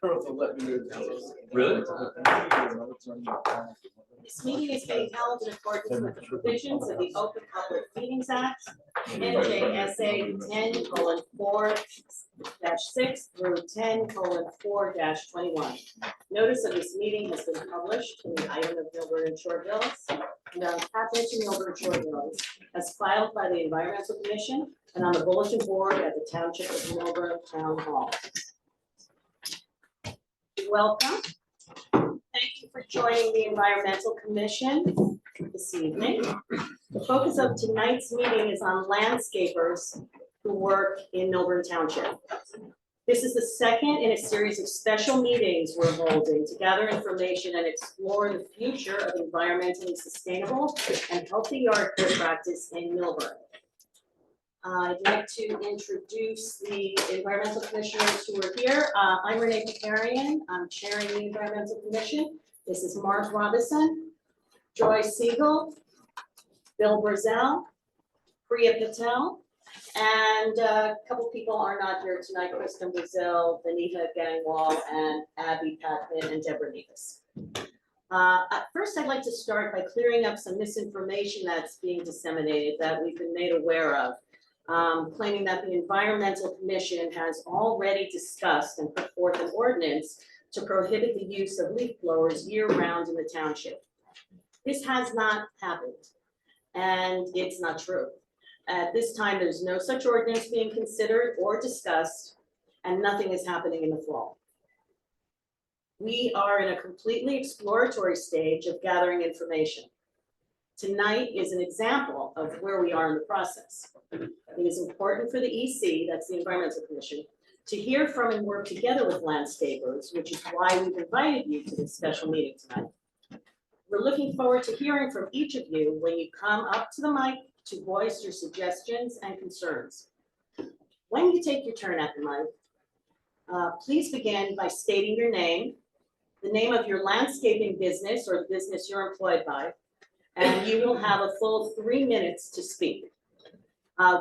Really? This meeting is being held in accordance with the provisions of the Open Public Meetings Act, NJSA 10:4-6 through 10:4-21. Notice of this meeting has been published in the item of Milburn and Shore Bills and on Capital Milburn and Shore Bills as filed by the Environmental Commission and on the bulletin board at the Township of Milburn Town Hall. Welcome. Thank you for joining the Environmental Commission this evening. The focus of tonight's meeting is on landscapers who work in Milburn Township. This is the second in a series of special meetings we're holding to gather information and explore the future of environmentally sustainable and healthy yard care practice in Milburn. I'd like to introduce the environmental commissioners who are here. I'm Renee Picarian. I'm chairing the Environmental Commission. This is Mark Robinson, Joy Siegel, Bill Brazel, Priya Patel, and a couple people are not here tonight, Kristen Brazil, Benita Gangwal, and Abby Patman, and Deborah Nevis. At first, I'd like to start by clearing up some misinformation that's being disseminated that we've been made aware of. Claiming that the Environmental Commission has already discussed and put forth an ordinance to prohibit the use of leaf blowers year-round in the township. This has not happened, and it's not true. At this time, there's no such ordinance being considered or discussed, and nothing is happening in the fall. We are in a completely exploratory stage of gathering information. Tonight is an example of where we are in the process. It is important for the EC, that's the Environmental Commission, to hear from and work together with landscapers, which is why we've invited you to this special meeting tonight. We're looking forward to hearing from each of you when you come up to the mic to voice your suggestions and concerns. When you take your turn at the mic, please begin by stating your name, the name of your landscaping business or the business you're employed by, and you will have a full 3 minutes to speak.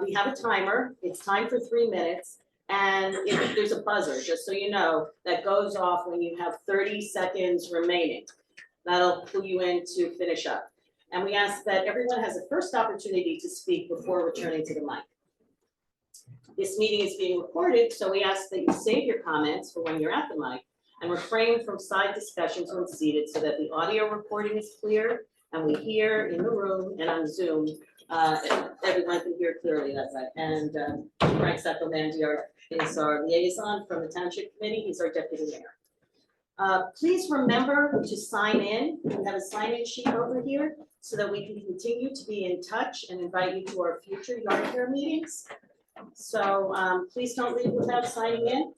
We have a timer. It's time for 3 minutes. And if there's a buzzer, just so you know, that goes off when you have 30 seconds remaining. That'll pull you in to finish up. And we ask that everyone has a first opportunity to speak before returning to the mic. This meeting is being recorded, so we ask that you save your comments for when you're at the mic and refrain from side discussions when seated so that the audio recording is clear and we hear in the room and on Zoom, everyone can hear clearly that way. And Frank Saccomandia is our liaison from the Township Committee. He's our deputy mayor. Please remember to sign in. We have a sign-in sheet over here so that we can continue to be in touch and invite you to our future yard care meetings. So please don't leave without signing in.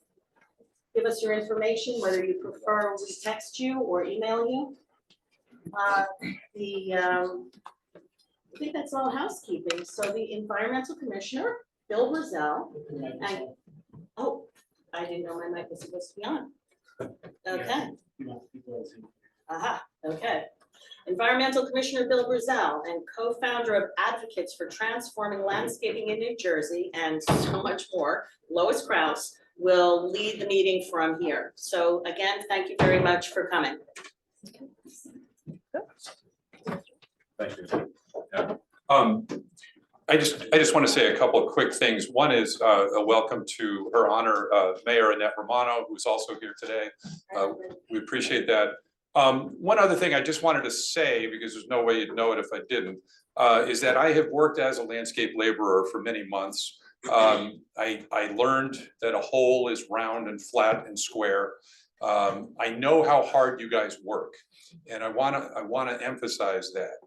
Give us your information, whether you prefer we text you or email you. I think that's all housekeeping. So the Environmental Commissioner, Bill Brazel, and oh, I didn't know my mic was supposed to be on. Okay. Okay. Environmental Commissioner Bill Brazel and co-founder of Advocates for Transforming Landscaping in New Jersey and so much more, Lois Krause, will lead the meeting from here. So again, thank you very much for coming. Thank you. Yeah. I just want to say a couple of quick things. One is a welcome to Her Honor Mayor Annette Romano, who's also here today. We appreciate that. One other thing I just wanted to say, because there's no way you'd know it if I didn't, is that I have worked as a landscape laborer for many months. I learned that a hole is round and flat and square. I know how hard you guys work, and I want to emphasize that.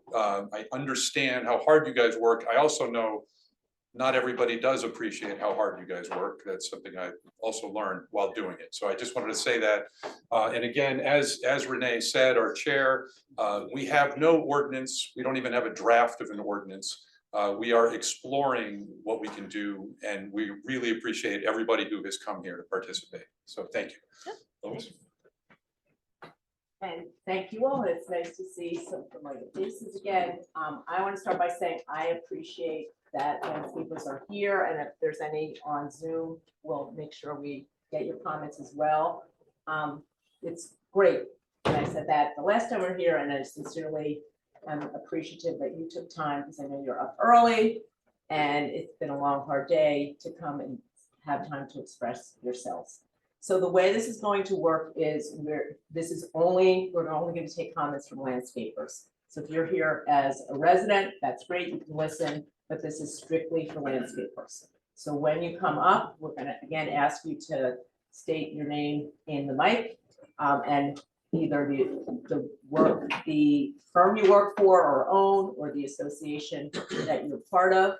I understand how hard you guys work. I also know not everybody does appreciate how hard you guys work. That's something I also learned while doing it. So I just wanted to say that. And again, as Renee said, our chair, we have no ordinance. We don't even have a draft of an ordinance. We are exploring what we can do, and we really appreciate everybody who has come here to participate. So thank you. Lois? And thank you all. It's nice to see some familiar faces again. I want to start by saying I appreciate that landscapers are here, and if there's any on Zoom, we'll make sure we get your comments as well. It's great. And I said that the last time we we're here, and I sincerely am appreciative that you took time, because I know you're up early and it's been a long, hard day to come and have time to express yourselves. So the way this is going to work is we're only going to take comments from landscapers. So if you're here as a resident, that's great, you can listen, but this is strictly for landscapers. So when you come up, we're gonna again ask you to state your name in the mic, and either the firm you work for or own, or the association that you're part of.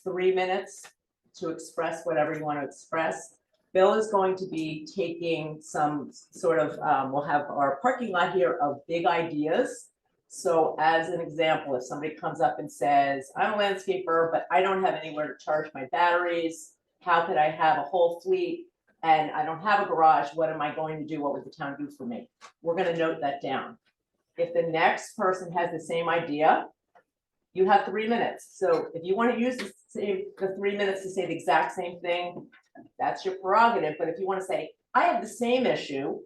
3 minutes to express whatever you want to express. Bill is going to be taking some sort of, we'll have our parking lot here of big ideas. So as an example, if somebody comes up and says, I'm a landscaper, but I don't have anywhere to charge my batteries, how could I have a whole fleet and I don't have a garage, what am I going to do? What would the town do for me? We're gonna note that down. If the next person has the same idea, you have 3 minutes. So if you want to use the 3 minutes to say the exact same thing, that's your prerogative. But if you want to say, I have the same issue,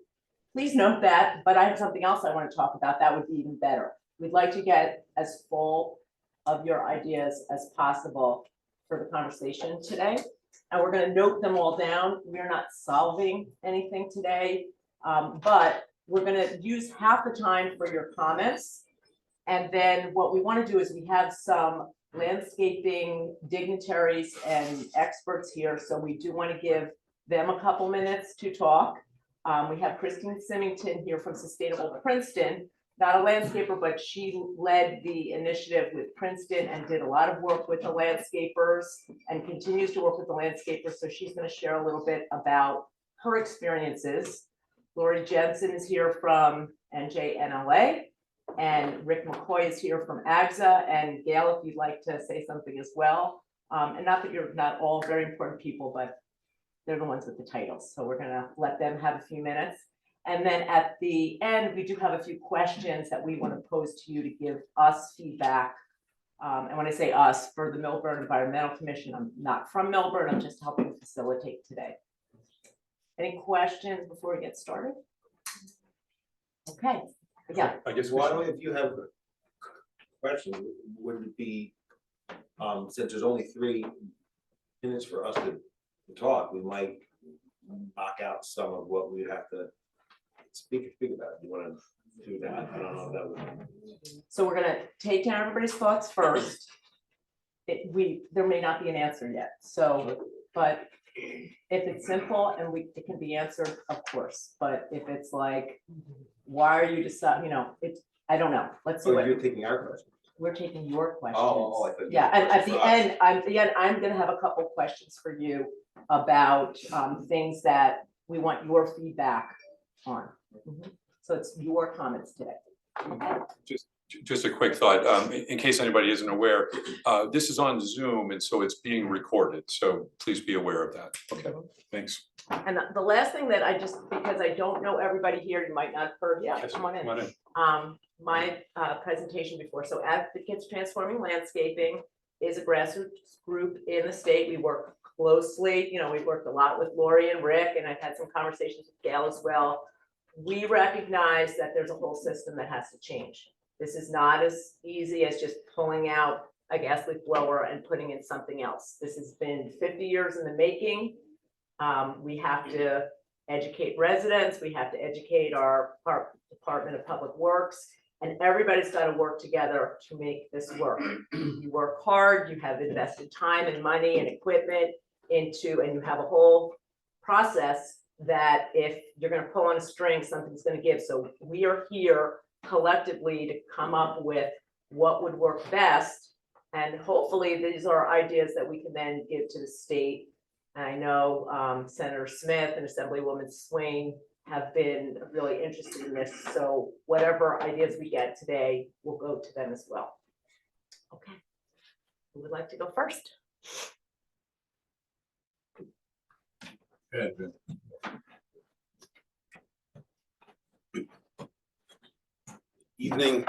please note that, but I have something else I want to talk about, that would be even better. We'd like to get as full of your ideas as possible for the conversation today. And we're going to note them all down. We're not solving anything today, but we're going to use half the time for your comments. And then what we want to do is we have some landscaping dignitaries and experts here. So we do want to give them a couple minutes to talk. We have Christine Symington here from Sustainable Princeton, not a landscaper, but she led the initiative with Princeton and did a lot of work with the landscapers and continues to work with the landscapers. So she's going to share a little bit about her experiences. Lori Jensen is here from NJNLA. And Rick McCoy is here from AGSA, and Gail, if you'd like to say something as well. And not that you're not all very important people, but they're the ones with the titles. So we're gonna let them have a few minutes. And then at the end, we do have a few questions that we want to pose to you to give us feedback. And when I say us, for the Millburn Environmental Commission, I'm not from Millburn, I'm just helping facilitate today. Any questions before we get started? Okay. Yeah, I guess we Why should- don't, if you have a question, would it be, since there's only 3 minutes for us to talk, we might knock out some of what we'd have to speak about. You wanna do that? I don't know if that would. so we're gonna take down everybody's thoughts first. There may not be an answer yet, so, but if it's simple and it can be answered, of course, but if it's like, why are you deciding, I don't know, let's see Oh, what, you're taking our question. we're taking your questions. Oh, I thought you Yeah, had and at questions the for us. end, I'm gonna have a couple questions for you about things that we want your feedback on. So it's your comments today. Okay. Just a quick thought, in case anybody isn't aware, this is on Zoom and so it's being recorded, so please be aware of that. Okay, thanks. And the last thing that because I don't know everybody here, you might not have heard, yeah, Yes, come on in. come on in. My presentation before, so Advocates Transforming Landscaping is a grassroots group in the state. We work closely, we worked a lot with Lori and Rick, and I've had some conversations with Gail as well. We recognize that there's a whole system that has to change. This is not as easy as just pulling out a gas leaf blower and putting in something else. This has been 50 years in the making. We have to educate residents, we have to educate our Department of Public Works, and everybody's got to work together to make this work. You work hard, you have invested time and money and equipment into, and you have a whole process that if you're going to pull on a string, something's going to give. So we are here collectively to come up with what would work best. And hopefully these are ideas that we can then give to the state. And I know Senator Smith and Assemblywoman Swain have been really interested in this. So whatever ideas we get today will go to them as well. Okay. Who would like to go first? Good. Evening.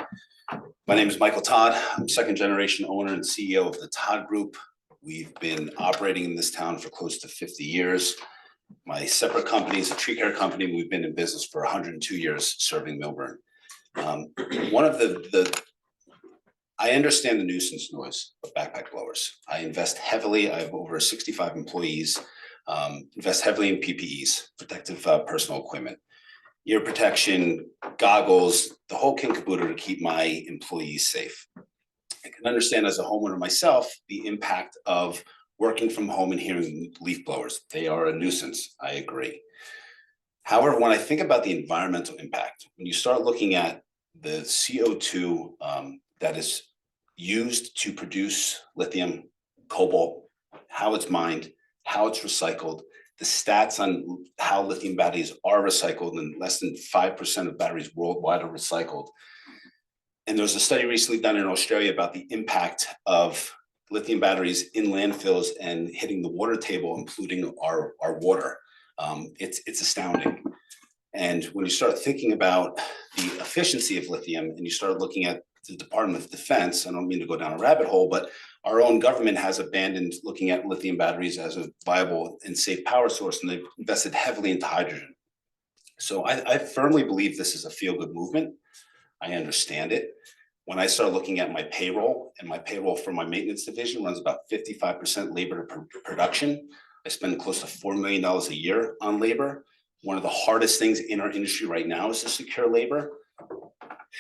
My name is Michael Todd. I'm second generation owner and CEO of the Todd Group. We've been operating in this town for close to 50 years. My separate company is a tree care company. We've been in business for 102 years serving Millburn. One of I understand the nuisance noise of backpack blowers. I invest heavily. I have over 65 employees, invest heavily in PPEs, protective personal equipment, ear protection, goggles, the whole kit and caboodle to keep my employees safe. I can understand as a homeowner myself, the impact of working from home and hearing leaf blowers. They are a nuisance, I agree. However, when I think about the environmental impact, when you start looking at the CO2 that is used to produce lithium, cobalt, how it's mined, how it's recycled, the stats on how lithium batteries are recycled, and less than 5% of batteries worldwide are recycled. And there was a study recently done in Australia about the impact of lithium batteries in landfills and hitting the water table, including our water. It's astounding. And when you start thinking about the efficiency of lithium and you start looking at the Department of Defense, I don't mean to go down a rabbit hole, but our own government has abandoned looking at lithium batteries as a viable and safe power source, and they've invested heavily into hydrogen. So I firmly believe this is a feel-good movement. I understand it. When I start looking at my payroll, and my payroll for my maintenance division runs about 55% labor to production. I spend close to $4 million a year on labor. One of the hardest things in our industry right now is to secure labor.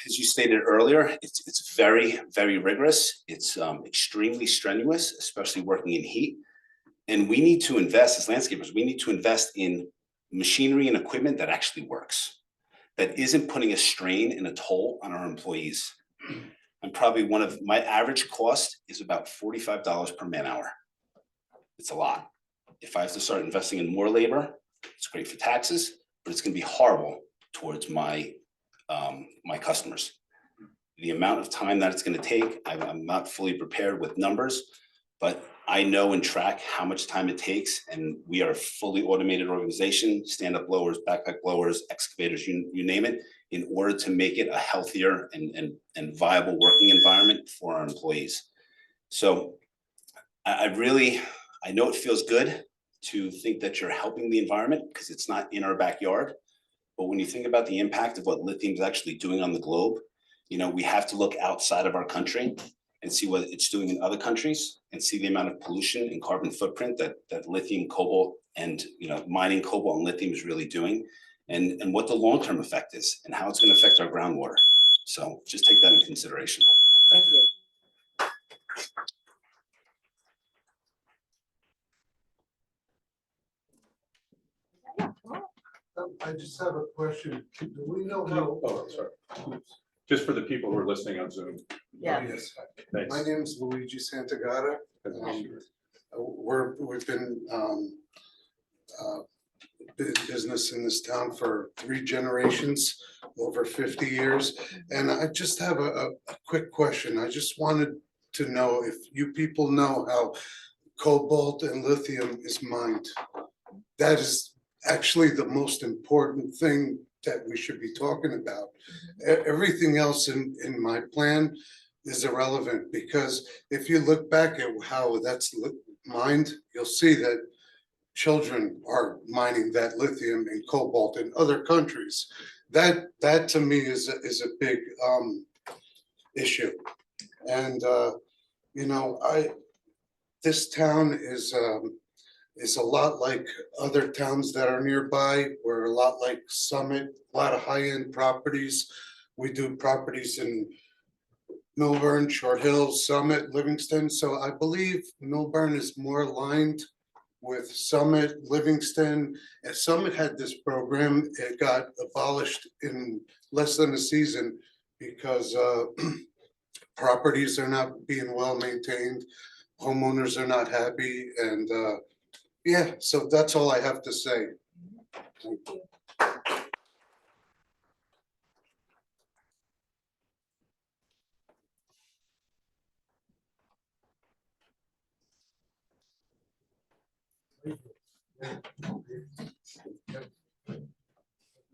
As you stated earlier, it's very, very rigorous. It's extremely strenuous, especially working in heat. And we need to invest as landscapers, we need to invest in machinery and equipment that actually works, that isn't putting a strain and a toll on our employees. I'm probably my average cost is about $45 per man hour. It's a lot. If I have to start investing in more labor, it's great for taxes, but it's gonna be horrible towards my customers. The amount of time that it's gonna take, I'm not fully prepared with numbers, but I know and track how much time it takes, and we are a fully automated organization, stand-up blowers, backpack blowers, excavators, you name it, in order to make it a healthier and viable working environment for our employees. So I know it feels good to think that you're helping the environment because it's not in our backyard. But when you think about the impact of what lithium is actually doing on the globe, we have to look outside of our country and see what it's doing in other countries and see the amount of pollution and carbon footprint that lithium, cobalt, and mining cobalt and lithium is really doing, and what the long-term effect is and how it's going to affect our groundwater. So just take that into consideration. Thank you. I just have a question. Do we know how? Oh, sorry. Just for the people who are listening on Zoom. Yeah. Yes. Thanks. My name is Luigi Santagata. We've been business in this town for 3 generations, over 50 years. And I just have a quick question. I just wanted to know if you people know how cobalt and lithium is mined. That is actually the most important thing that we should be talking about. Everything else in my plan is irrelevant, because if you look back at how that's mined, you'll see that children are mining that lithium and cobalt in other countries. That to me is a big issue. And this town is a lot like other towns that are nearby. We're a lot like Summit, a lot of high-end properties. We do properties in Millburn, Short Hills, Summit, Livingston. So I believe Millburn is more aligned with Summit, Livingston. And Summit had this program. It got abolished in less than a season because properties are not being well maintained. Homeowners are not happy, and yeah, so that's all I have to say. Thank you.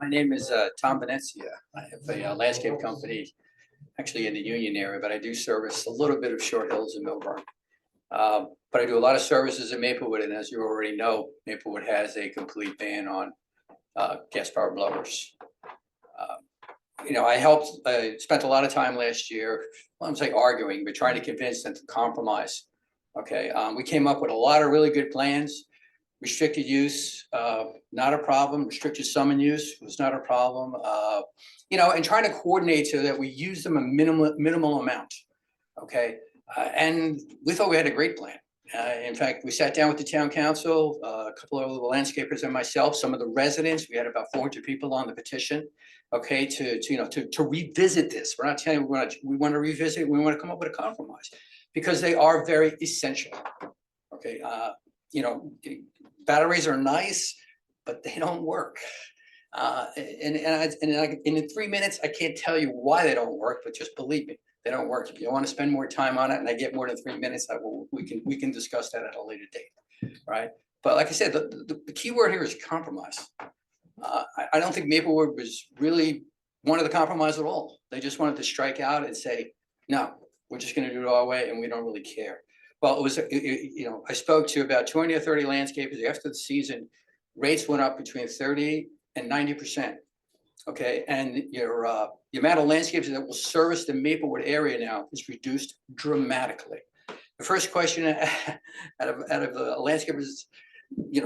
My name is Tom Venezia. I have a landscape company, actually in the Union area, but I do service a little bit of Short Hills and Millburn. But I do a lot of services in Maplewood, and as you already know, Maplewood has a complete ban on gas powered blowers. I spent a lot of time last year, I won't say arguing, but trying to convince them to compromise. Okay, we came up with a lot of really good plans. Restricted use, not a problem. Restricted summon use was not a problem. And trying to coordinate so that we use them a minimal amount. Okay, and we thought we had a great plan. In fact, we sat down with the town council, a couple of the landscapers and myself, some of the residents. We had about 400 people on the petition. Okay, to revisit this. We're not telling you we want to revisit. We want to come up with a compromise because they are very essential. Okay, batteries are nice, but they don't work. And in 3 minutes, I can't tell you why they don't work, but just believe me, they don't work. If you want to spend more time on it and I get more than 3 minutes, we can discuss that at a later date, right? But like I said, the key word here is compromise. I don't think Maplewood was really wanted to compromise at all. They just wanted to strike out and say, no, we're just going to do it our way and we don't really care. Well, it was, I spoke to about 20 or 30 landscapers after the season. Rates went up between 30 and 90%. Okay, and your the amount of landscapers that will service the Maplewood area now is reduced dramatically. The first question out of the landscapers,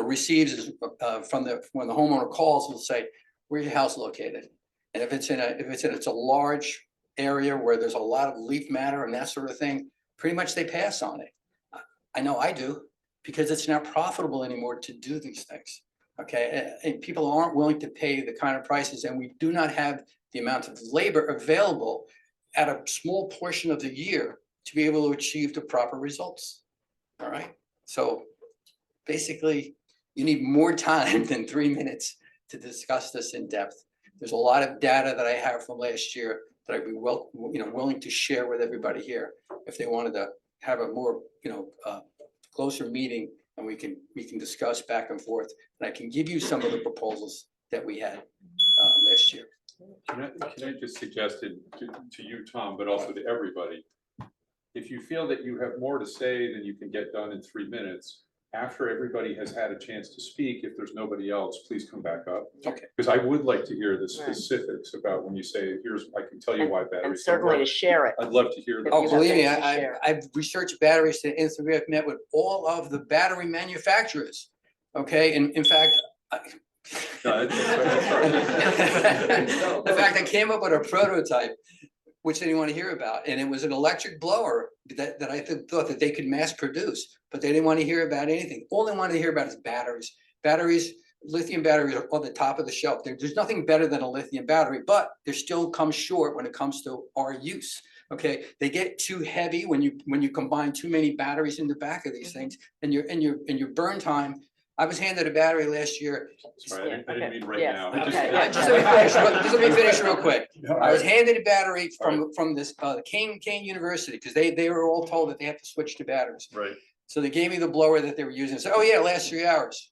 receives is when the homeowner calls, will say, "Where's your house located?" And if it's a large area where there's a lot of leaf matter and that sort of thing, pretty much they pass on it. I know I do, because it's not profitable anymore to do these things. Okay, and people aren't willing to pay the kind of prices, and we do not have the amount of labor available at a small portion of the year to be able to achieve the proper results. All right, so basically, you need more time than 3 minutes to discuss this in depth. There's a lot of data that I have from last year that I'd be willing to share with everybody here if they wanted to have a more closer meeting, and we can discuss back and forth. And I can give you some of the proposals that we had last year. Can I just suggest it to you, Tom, but also to everybody? If you feel that you have more to say than you can get done in 3 minutes, after everybody has had a chance to speak, if there's nobody else, please come back up. Okay. Because I would like to hear the specifics about when you say, I can tell you why batteries. And certainly to share it. I'd love to hear that. Oh, you have believe me, things to share. I've researched batteries to nth degree. I've met with all of the battery manufacturers. Okay, and in fact, No, that's all right. in fact, I came up with a prototype, which they didn't want to hear about, and it was an electric blower that I thought that they could mass produce, but they didn't want to hear about anything. All they wanted to hear about is batteries. Batteries, lithium batteries are on the top of the shelf. There's nothing better than a lithium battery, but they still come short when it comes to our use. Okay, they get too heavy when you combine too many batteries in the back of these things, and your burn time. I was handed a battery last year. Sorry, I didn't mean right Yes. now. Okay. Just let me finish real quick. I was handed a battery from this Kane University, because they were all told that they have to switch to batteries. Right. So they gave me the blower that they were using. So, oh yeah, it lasts 3 hours.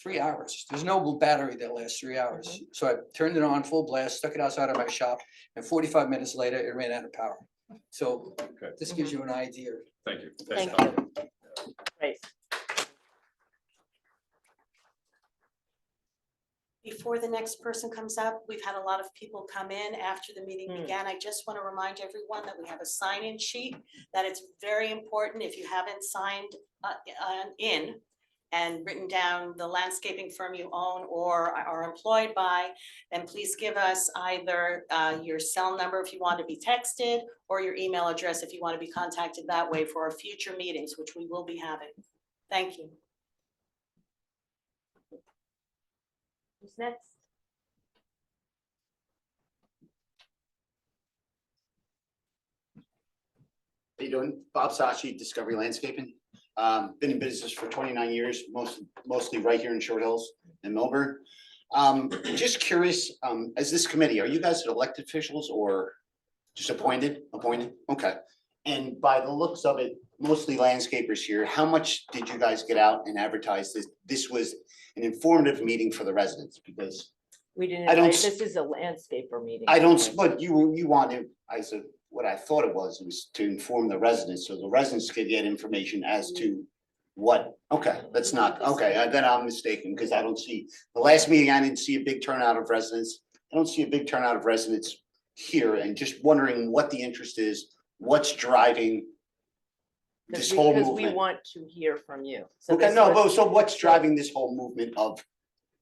3 hours. There's no battery that lasts 3 hours. So I turned it on full blast, stuck it outside of my shop, and 45 minutes later, it ran out of power. So Okay. this gives you an idea. Thank you. Thank Tom. you. Great. Before the next person comes up, we've had a lot of people come in after the meeting began. I just want to remind everyone that we have a sign-in sheet, that it's very important. If you haven't signed in and written down the landscaping firm you own or are employed by, then please give us either your cell number if you want to be texted, or your email address if you want to be contacted that way for our future meetings, which we will be having. Thank you. Who's next? How you doing? Bob Sashi, Discovery Landscaping. Been in business for 29 years, mostly right here in Short Hills in Millburn. Just curious, as this committee, are you guys elected officials or just appointed? Appointed, okay. And by the looks of it, mostly landscapers here, how much did you guys get out and advertise this? This was an informative meeting for the residents, because We didn't, I don't this is a landscaper meeting. I don't, but you want to, what I thought it was to inform the residents, so the residents could get information as to what, okay, that's not, okay, then I'm mistaken, because I don't see, the last meeting, I didn't see a big turnout of residents. I don't see a big turnout of residents here, and just wondering what the interest is, what's driving this whole Because we movement. want to hear from you. So Okay, this no, was- but so what's driving this whole movement of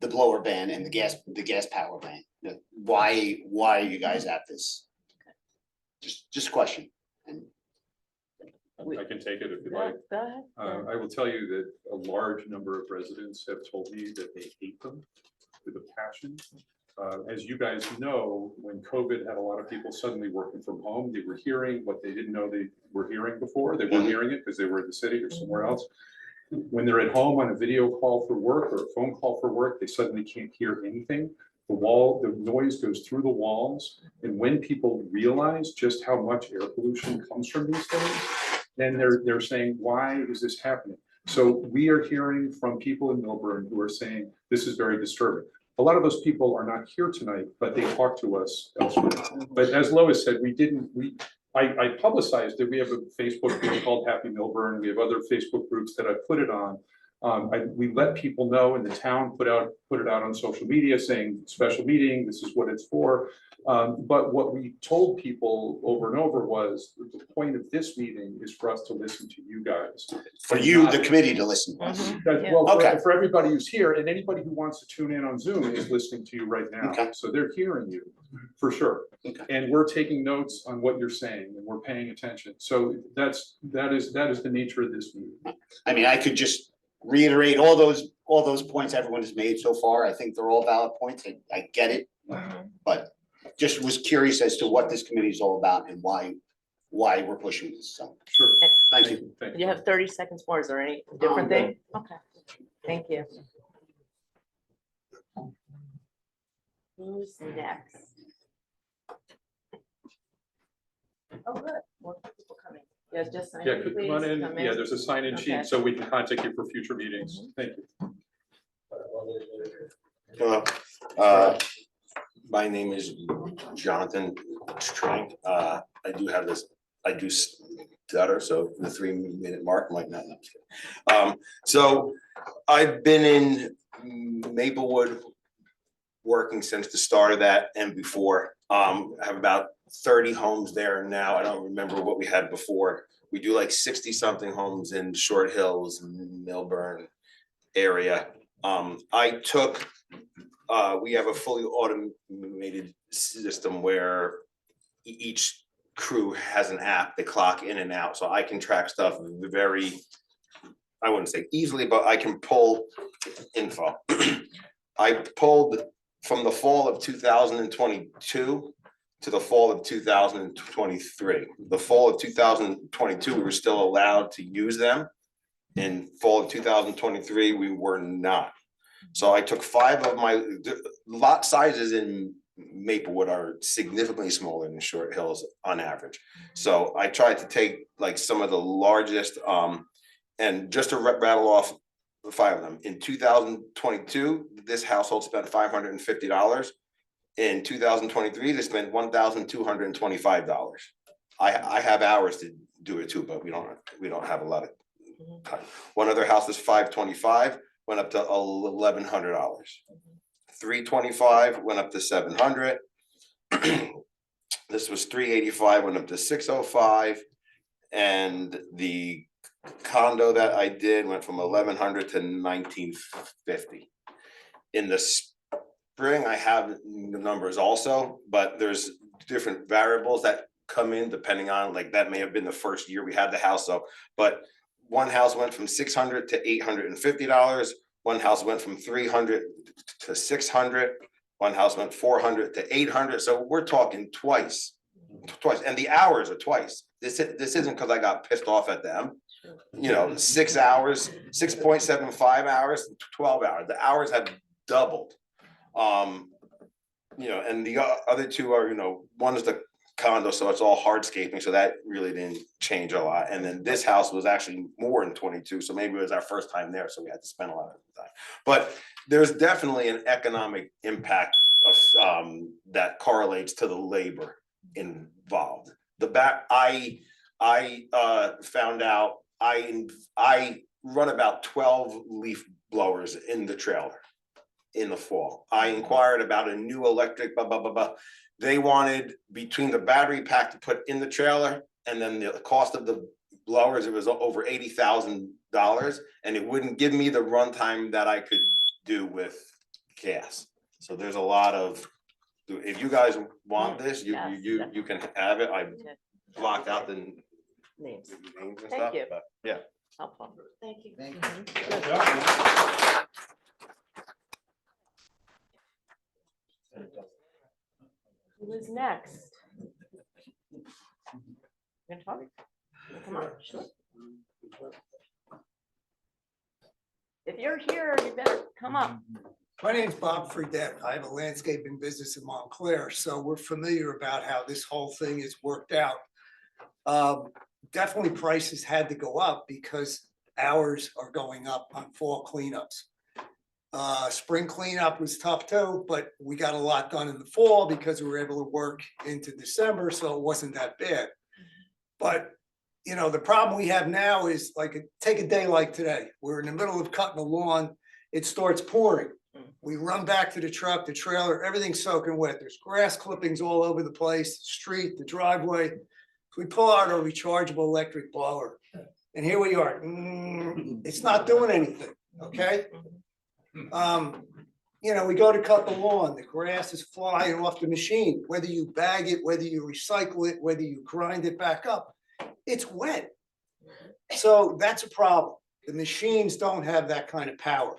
the blower ban and the gas power ban? Why are you guys at this? Just a question. And I can take it if you Go like. ahead. I will tell you that a large number of residents have told me that they hate them with a passion. As you guys know, when COVID had a lot of people suddenly working from home, they were hearing what they didn't know they were hearing before. They weren't Mhm. hearing it because they were in the city or somewhere else. When they're at home on a video call for work or a phone call for work, they suddenly can't hear anything. The noise goes through the walls. And when people realize just how much air pollution comes from these things, then they're saying, why is this happening? So we are hearing from people in Milburn who are saying, this is very disturbing. A lot of those people are not here tonight, but they talk to us elsewhere. But as Lois said, I publicized that we have a Facebook group called Happy Milburn. We have other Facebook groups that I put it on. We let people know, and the town put it out on social media saying, special meeting, this is what it's for. But what we told people over and over was, the point of this meeting is for us to listen to you guys. for you, the committee, to listen. Mhm. That- Yeah. Well, Okay. for everybody who's here, and anybody who wants to tune in on Zoom is listening to you right now. Okay. So they're hearing you, for sure. Okay. And we're taking notes on what you're saying, and we're paying attention. So that is the nature of this meeting. I mean, I could just reiterate all those points everyone has made so far. I think they're all valid points. I get it. Mhm. But just was curious as to what this committee is all about and why we're pushing this. So, Sure. thank you. Thank You have 30 seconds more. Is there any different thing? Okay, thank you. Who's next? Oh, good. More people coming. Yeah, just sign Yeah, in, come please. on in. Come Yeah, there's a sign-in Okay. sheet, so we can contact you for future meetings. Mhm. Thank you. Hello, my name is Jonathan Trank. I do have this, I do stutter, so the 3-minute mark might not. So I've been in Maplewood working since the start of that and before. I have about 30 homes there now. I don't remember what we had before. We do like 60-something homes in Short Hills, Milburn area. We have a fully automated system where each crew has an app, they clock in and out, so I can track stuff very, I wouldn't say easily, but I can pull info. I pulled from the fall of 2022 to the fall of 2023. The fall of 2022, we were still allowed to use them. In fall of 2023, we were not. So I took 5 of my lot sizes in Maplewood are significantly smaller than Short Hills on average. So I tried to take like some of the largest, and just to rattle off 5 of them. In 2022, this household spent $550. In 2023, they spent $1,225. I have hours to do it too, but we don't have a lot of time. One other house was $525, went up to $1,100. $325 went up to $700. This was $385, went up to $605, and the condo that I did went from $1,100 to $1,950. In the spring, I have the numbers also, but there's different variables that come in depending on, like, that may have been the first year we had the house, so, but one house went from $600 to $850. One house went from $300 to $600. One house went $400 to $800. So we're talking twice, and the hours are twice. This isn't because I got pissed off at them. 6 hours, 6.75 hours, 12 hours. The hours have doubled. And the other 2 are, one is the condo, so it's all hardscaping, so that really didn't change a lot. And then this house was actually more than 22, so maybe it was our first time there, so we had to spend a lot of time. But there's definitely an economic impact of that correlates to the labor involved. found out, I run about 12 leaf blowers in the trailer in the fall. I inquired about a new electric, blah, blah, blah, blah. They wanted between the battery pack to put in the trailer and then the cost of the blowers, it was over $80,000, and it wouldn't give me the runtime that I could do with gas. So there's a lot of, if you guys want this, you can have it. I blocked out the Names. names and Thank stuff, you. but yeah. Helpful. Thank you. Who is next? You gonna talk? Come on, sure. If you're here, you better come up. My name's Bob Fredette. I have a landscaping business in Montclair, so we're familiar about how this whole thing is worked out. Definitely prices had to go up because hours are going up on fall cleanups. Spring cleanup was tough too, but we got a lot done in the fall because we were able to work into December, so it wasn't that bad. But, you know, the problem we have now is like, take a day like today. We're in the middle of cutting the lawn. It starts pouring. We run back to the truck, the trailer, everything's soaking wet. There's grass clippings all over the place, the street, the driveway. We pull out our rechargeable electric blower and here we are. It's not doing anything, okay? You know, we go to cut the lawn, the grass is flying off the machine, whether you bag it, whether you recycle it, whether you grind it back up, it's wet. So that's a problem. The machines don't have that kind of power.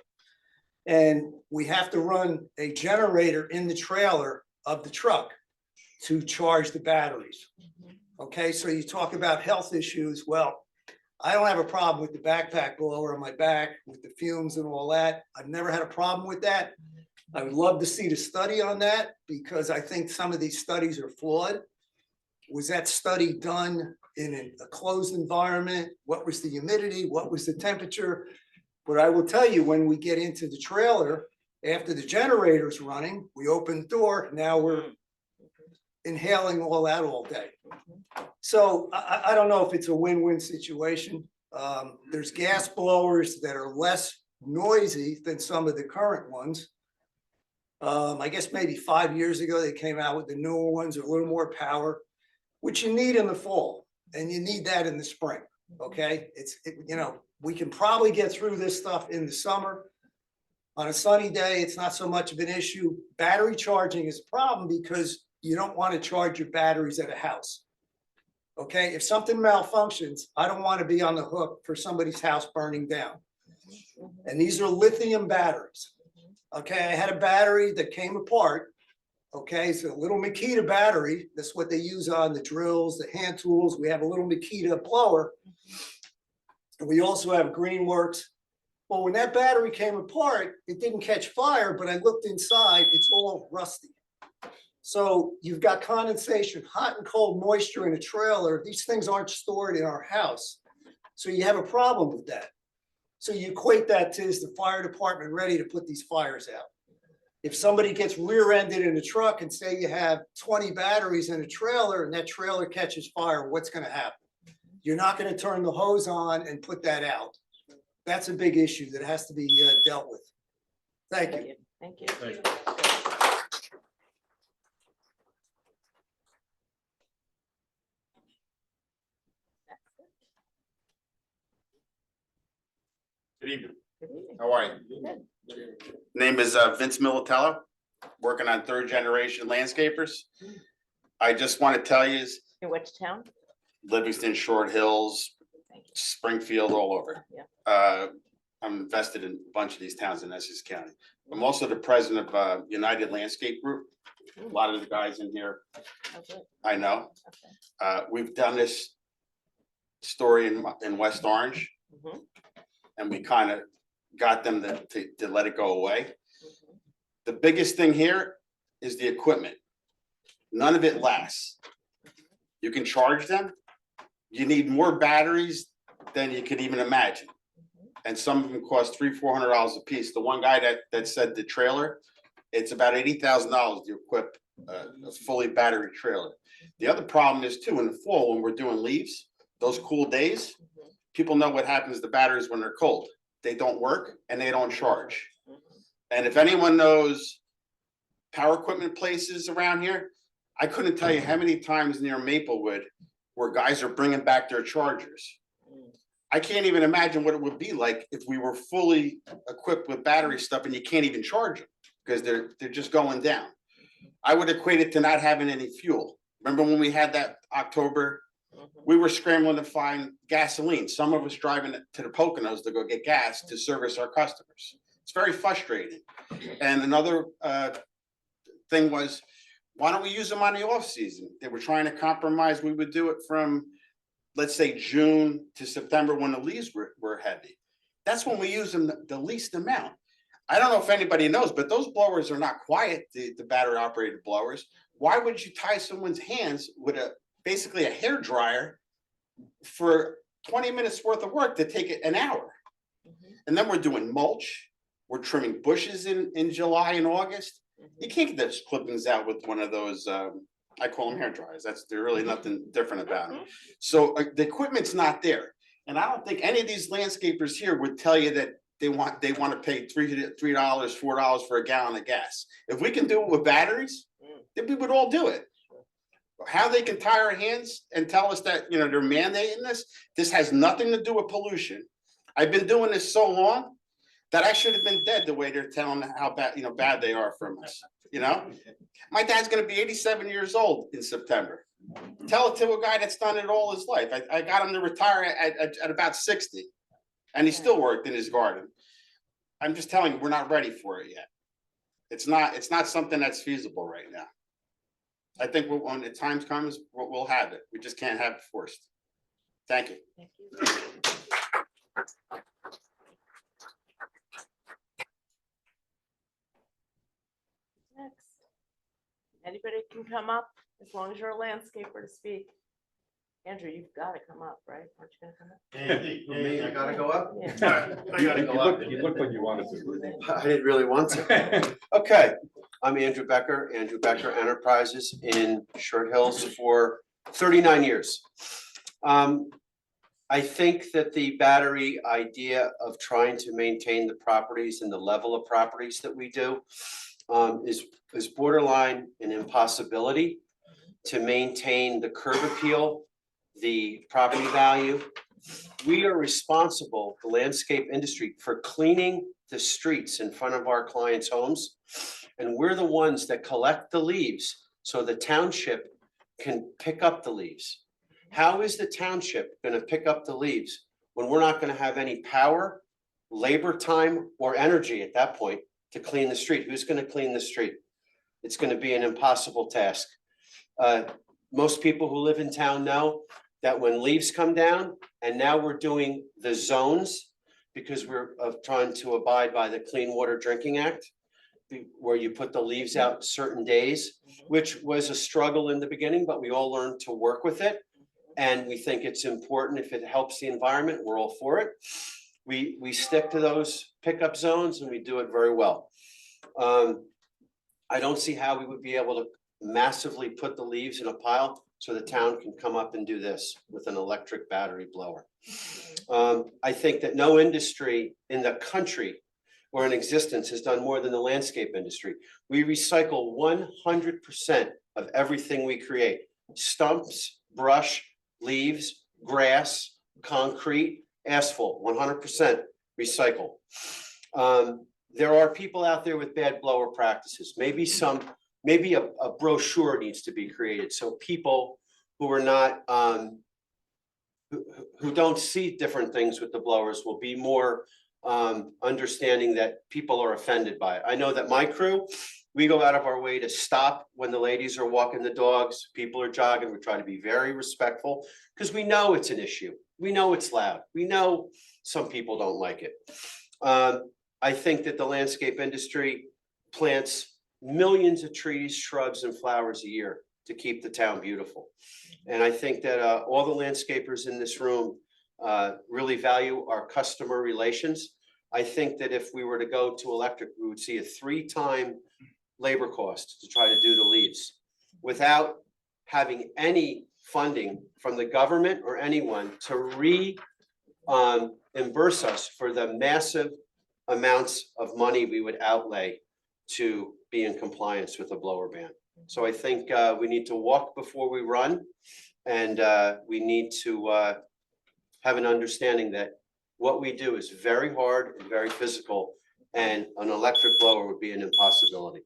And we have to run a generator in the trailer of the truck to charge the batteries. Okay, so you talk about health issues. Well, I don't have a problem with the backpack blower on my back with the fumes and all that. I've never had a problem with that. I would love to see the study on that because I think some of these studies are flawed. Was that study done in a closed environment? What was the humidity? What was the temperature? But I will tell you, when we get into the trailer, after the generator's running, we open the door, now we're inhaling all that all day. So I don't know if it's a win-win situation. There's gas blowers that are less noisy than some of the current ones. I guess maybe 5 years ago, they came out with the newer ones, a little more power, which you need in the fall, and you need that in the spring, okay? You know, we can probably get through this stuff in the summer. On a sunny day, it's not so much of an issue. Battery charging is a problem because you don't want to charge your batteries at a house. Okay, if something malfunctions, I don't want to be on the hook for somebody's house burning down. And these are lithium batteries. Okay, I had a battery that came apart. Okay, so a little Makita battery. That's what they use on the drills, the hand tools. We have a little Makita blower. And we also have Greenworks. Well, when that battery came apart, it didn't catch fire, but I looked inside, it's all rusty. So you've got condensation, hot and cold moisture in a trailer. These things aren't stored in our house. So you have a problem with that. So you equate that to, is the fire department ready to put these fires out? If somebody gets rear-ended in a truck and say you have 20 batteries in a trailer and that trailer catches fire, what's gonna happen? You're not gonna turn the hose on and put that out. That's a big issue that has to be dealt with. Thank you. Thank you. Thank you. Good evening. Good evening. How are you? Good. Name is Vince Militello, working on third generation landscapers. I just want to tell you, is In which town? Livingston, Short Hills, Thank you. Springfield, all over. Yeah. I'm invested in a bunch of these towns in Essex County. I'm also the president of United Landscape Group. A lot of the guys in here, Oh, good. I know. Okay. We've done this story in West Orange, Mhm. and we kind of got them to let it go away. Mhm. The biggest thing here is the equipment. None of it lasts. You can charge them. You need more batteries than you could even imagine. And some of them cost $300-400 a piece. The one guy that said the trailer, it's about $80,000 to equip a fully battery trailer. The other problem is too, in the fall, when we're doing leaves, those cool days, people know what happens to batteries when they're cold. They don't work and they don't charge. And if anyone knows power equipment places around here, I couldn't tell you how many times near Maplewood where guys are bringing back their chargers. I can't even imagine what it would be like if we were fully equipped with battery stuff and you can't even charge them because they're just going down. I would equate it to not having any fuel. Remember when we had that October? We were scrambling to find gasoline. Some of us driving to the Poconos to go get gas to service our customers. It's very frustrating. And another thing was, why don't we use them on the off season? They were trying to compromise. We would do it from, let's say, June to September when the leaves were heavy. That's when we use them the least amount. I don't know if anybody knows, but those blowers are not quiet, the battery operated blowers. Why would you tie someone's hands with basically a hair dryer for 20 minutes worth of work to take it an hour? And then we're doing mulch. We're trimming bushes in July and August. You can't get those clippings out with one of those, I call them hair dryers. There's really nothing different about them. So the equipment's not there. And I don't think any of these landscapers here would tell you that they want to pay $3, $4 for a gallon of gas. If we can do it with batteries, then we would all do it. How they can tie our hands and tell us that, they're mandating this has nothing to do with pollution. I've been doing this so long that I should have been dead the way they're telling how bad they are from us. My dad's gonna be 87 years old in September. Tell it to a guy that's done it all his life. I got him to retire at about 60, and he still worked in his garden. I'm just telling you, we're not ready for it yet. It's not something that's feasible right now. I think when the time comes, we'll have it. We just can't have it forced. Thank you. Thank you. Next. Anybody can come up as long as you're a landscaper to speak. Andrew, you've got to come up, right? Aren't you gonna come up? Me, I gotta go up? Yeah. I gotta go up. You look like you wanted to. I didn't really want to. Okay, I'm Andrew Becker Enterprises in Short Hills for 39 years. I think that the battery idea of trying to maintain the properties and the level of properties that we do is borderline an impossibility to maintain the curb appeal, the property value. We are responsible, the landscape industry, for cleaning the streets in front of our clients' homes. And we're the ones that collect the leaves so the township can pick up the leaves. How is the township gonna pick up the leaves when we're not gonna have any power, labor time, or energy at that point to clean the street? Who's gonna clean the street? It's gonna be an impossible task. Most people who live in town know that when leaves come down, and now we're doing the zones because we're trying to abide by the Clean Water Drinking Act, where you put the leaves out certain days, which was a struggle in the beginning, but we all learned to work with it. And we think it's important if it helps the environment, we're all for it. We stick to those pickup zones and we do it very well. I don't see how we would be able to massively put the leaves in a pile so the town can come up and do this with an electric battery blower. I think that no industry in the country or in existence has done more than the landscape industry. We recycle 100% of everything we create. Stumps, brush, leaves, grass, concrete, asphalt, 100% recycle. There are people out there with bad blower practices. Maybe a brochure needs to be created so people who are not, who don't see different things with the blowers will be more understanding that people are offended by it. I know that my crew, we go out of our way to stop when the ladies are walking the dogs, people are jogging. We try to be very respectful because we know it's an issue. We know it's loud. We know some people don't like it. I think that the landscape industry plants millions of trees, shrubs, and flowers a year to keep the town beautiful. And I think that all the landscapers in this room really value our customer relations. I think that if we were to go to electric, we would see a 3-time labor cost to try to do the leaves without having any funding from the government or anyone to reimburse us for the massive amounts of money we would outlay to be in compliance with a blower ban. So I think we need to walk before we run, and we need to have an understanding that what we do is very hard and very physical, and an electric blower would be an impossibility.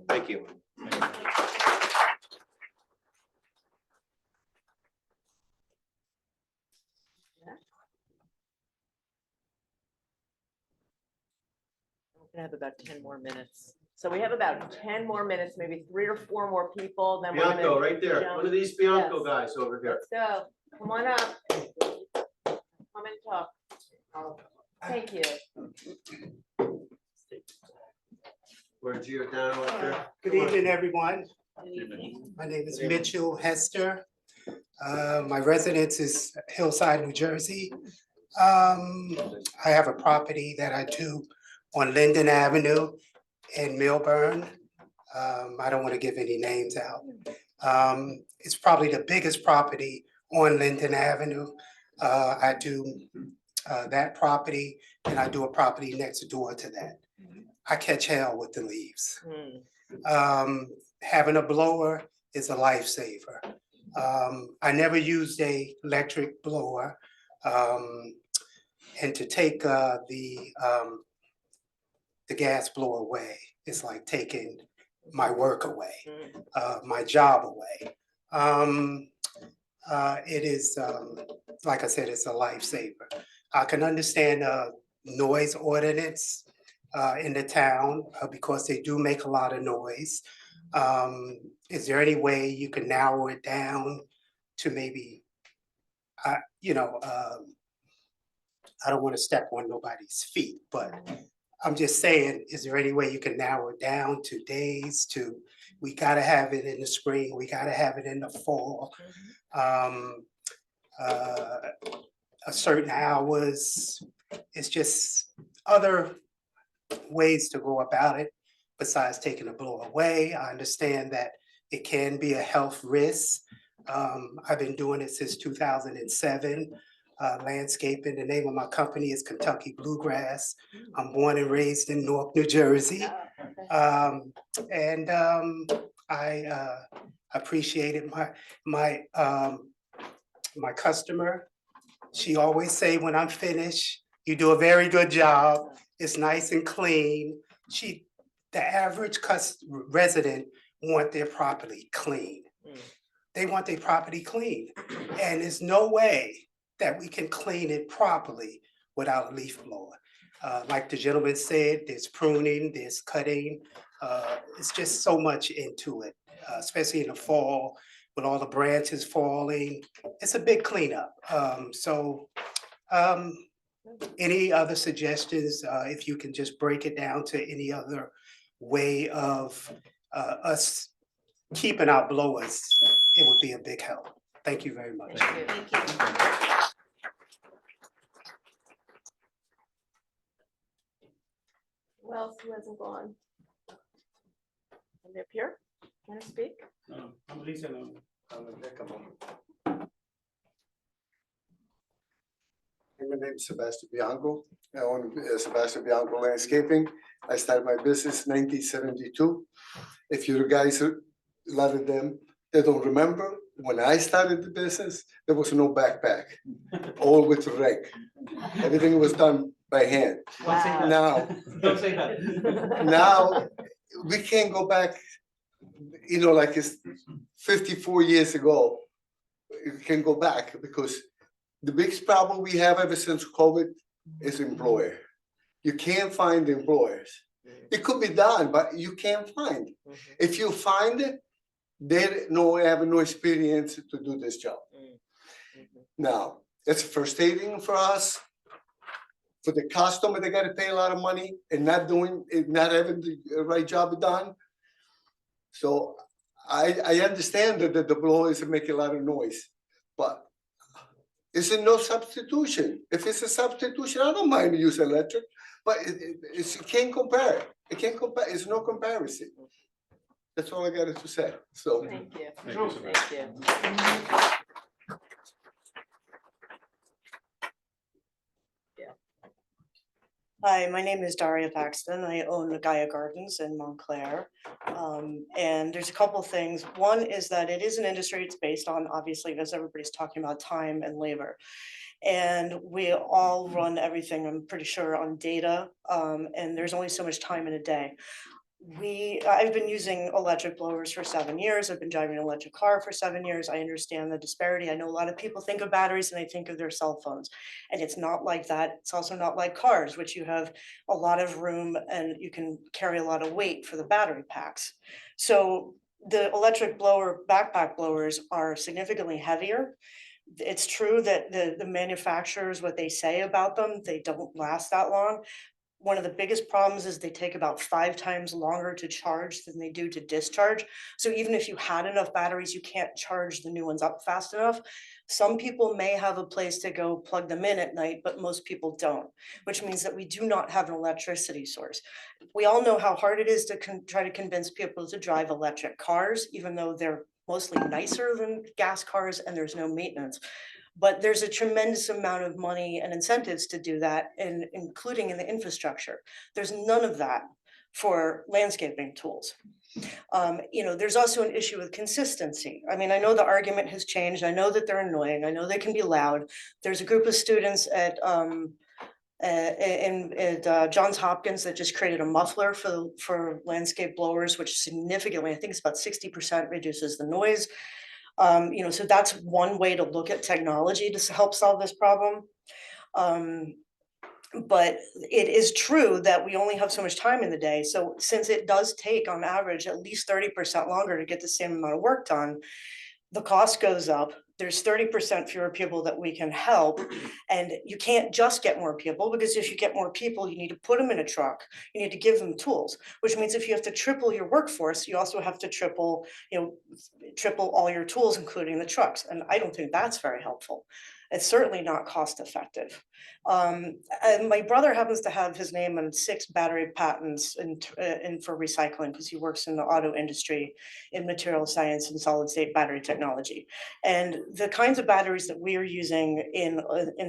Thank you. We're gonna have about 10 more minutes. So we have about 10 more minutes, maybe 3 or 4 more people, then we're Bianco, gonna right there. jump. One of these Bianco Yes. guys over here. Let's go. Come on up. Come and talk. Thank you. Where Giordano up there? Good evening, everyone. Good evening. My name is Mitchell Hester. My residence is Hillside, New Jersey. I have a property that I do on Linden Avenue in Milburn. I don't want to give any names out. It's probably the biggest property on Linden Avenue. I do that property, and I do a property next door to that. I catch hell with the leaves. Having a blower is a lifesaver. I never used a electric blower. And to take the gas blower away, it's like taking my work away, my job away. It is, like I said, it's a lifesaver. I can understand noise ordinance in the town because they do make a lot of noise. Is there any way you can narrow it down to maybe, you know, I don't want to step on nobody's feet, but I'm just saying, is there any way you can narrow it down to days to, we gotta have it in the spring, we gotta have it in the fall. Certain hours, it's just other ways to go about it besides taking the blower away. I understand that it can be a health risk. I've been doing it since 2007. Landscaping. The name of my company is Kentucky Bluegrass. I'm born and raised in Newark, New Jersey. I appreciated my customer. She always say, when I'm finished, you do a very good job. It's nice and clean. The average resident want their property clean. They want their property clean. And there's no way that we can clean it properly without a leaf blower. Like the gentleman said, there's pruning, there's cutting. It's just so much into it, especially in the fall with all the branches falling. It's a big cleanup. Any other suggestions, if you can just break it down to any other way of us keeping our blowers, it would be a big help. Thank you very much. Thank you. Who else who hasn't gone? Can they appear? Can I speak? I'm listening. My name is Sebastian Bianco. I own Sebastian Bianco Landscaping. I started my business in 1972. If you guys, a lot of them, they don't remember, when I started the business, there was no backpack, all with reg. Everything was done by hand. Wow. Now, Don't say that. now, we can't go back, you know, like it's 54 years ago. You can go back because the biggest problem we have ever since COVID is employer. You can't find employers. It could be done, but you can't find. If you find it, they have no experience to do this job. Now, it's frustrating for us. For the customer, they gotta pay a lot of money and not having the right job done. So I understand that the blowers make a lot of noise, but it's no substitution. If it's a substitution, I don't mind use electric, but you can't compare. It can't compare. It's no comparison. That's all I got to say, so. Thank you. Thank you so much. Thank you. Hi, my name is Daria Paxton. I own Gaia Gardens in Montclair. And there's a couple of things. One is that it is an industry, it's based on, obviously, as everybody's talking about, time and labor. And we all run everything, I'm pretty sure, on data, and there's only so much time in a day. I've been using electric blowers for 7 years. I've been driving an electric car for 7 years. I understand the disparity. I know a lot of people think of batteries and they think of their cell phones. And it's not like that. It's also not like cars, which you have a lot of room and you can carry a lot of weight for the battery packs. So the electric blower, backpack blowers are significantly heavier. It's true that the manufacturers, what they say about them, they don't last that long. One of the biggest problems is they take about 5 times longer to charge than they do to discharge. So even if you had enough batteries, you can't charge the new ones up fast enough. Some people may have a place to go plug them in at night, but most people don't, which means that we do not have an electricity source. We all know how hard it is to try to convince people to drive electric cars, even though they're mostly nicer than gas cars and there's no maintenance. But there's a tremendous amount of money and incentives to do that, and including in the infrastructure. There's none of that for landscaping tools. There's also an issue with consistency. I mean, I know the argument has changed. I know that they're annoying. I know they can be loud. There's a group of students at Johns Hopkins that just created a muffler for landscape blowers, which significantly, I think it's about 60% reduces the noise. So that's one way to look at technology to help solve this problem. But it is true that we only have so much time in the day. So since it does take on average at least 30% longer to get the same amount of work done, the cost goes up. There's 30% fewer people that we can help. And you can't just get more people, because if you get more people, you need to put them in a truck. You need to give them tools, which means if you have to triple your workforce, you also have to triple all your tools, including the trucks. And I don't think that's very helpful. It's certainly not cost effective. And my brother happens to have his name on 6 battery patents for recycling, because he works in the auto industry in material science and solid state battery technology. And the kinds of batteries that we are using in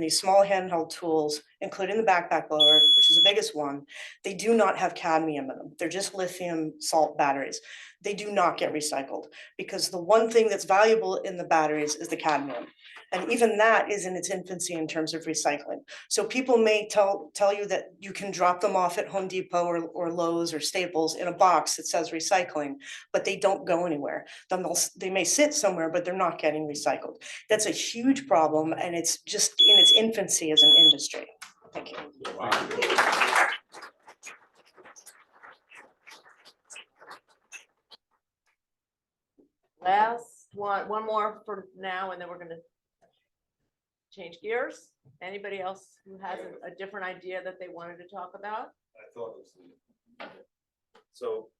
these small handheld tools, including the backpack blower, which is the biggest one, they do not have cadmium in them. They're just lithium salt batteries. They do not get recycled, because the one thing that's valuable in the batteries is the cadmium. And even that is in its infancy in terms of recycling. So people may tell you that you can drop them off at Home Depot or Lowe's or Staples in a box that says recycling, but they don't go anywhere. Then they may sit somewhere, but they're not getting recycled. That's a huge problem, and it's just in its infancy as an industry. Thank you. Last one more for now, and then we're gonna change gears. Anybody else who has a different idea that they wanted to talk about? I thought it was. So,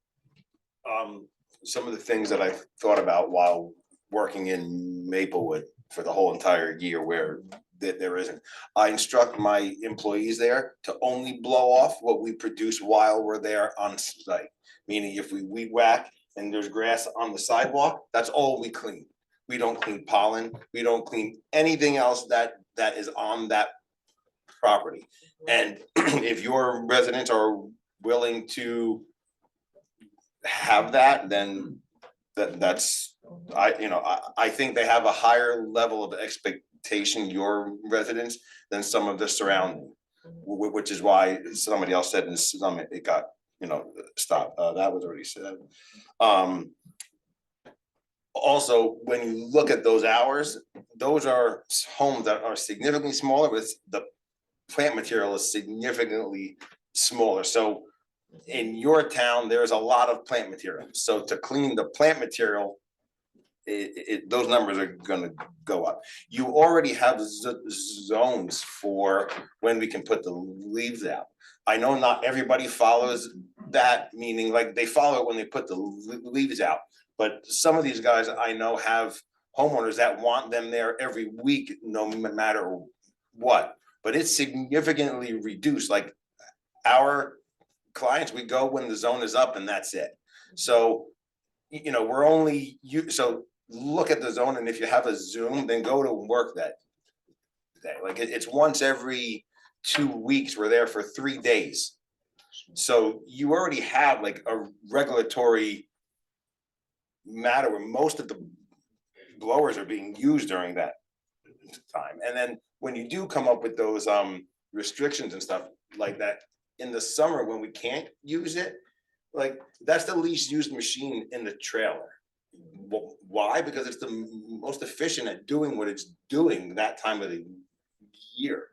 some of the things that I've thought about while working in Maplewood for the whole entire year, where there isn't. I instruct my employees there to only blow off what we produce while we're there on site. Meaning if we weed whack and there's grass on the sidewalk, that's all we clean. We don't clean pollen, we don't clean anything else that is on that property. And if your residents are willing to have that, then that's, I think they have a higher level of expectation, your residents, than some of the surrounding. Which is why somebody else said in some, it got, stopped. That was already said. Also, when you look at those hours, those are homes that are significantly smaller, but the plant material is significantly smaller. So in your town, there's a lot of plant material. So to clean the plant material, those numbers are gonna go up. You already have zones for when we can put the leaves out. I know not everybody follows that, meaning like they follow it when they put the leaves out. But some of these guys I know have homeowners that want them there every week, no matter what. But it's significantly reduced. Like our clients, we go when the zone is up and that's it. So you know, we're only, so look at the zone, and if you have a Zoom, then go to work that day. Like, it's once every 2 weeks, we're there for 3 days. So you already have like a regulatory matter where most of the blowers are being used during that time. And then when you do come up with those restrictions and stuff like that, in the summer when we can't use it, like, that's the least used machine in the trailer. Why? Because it's the most efficient at doing what it's doing that time of the year.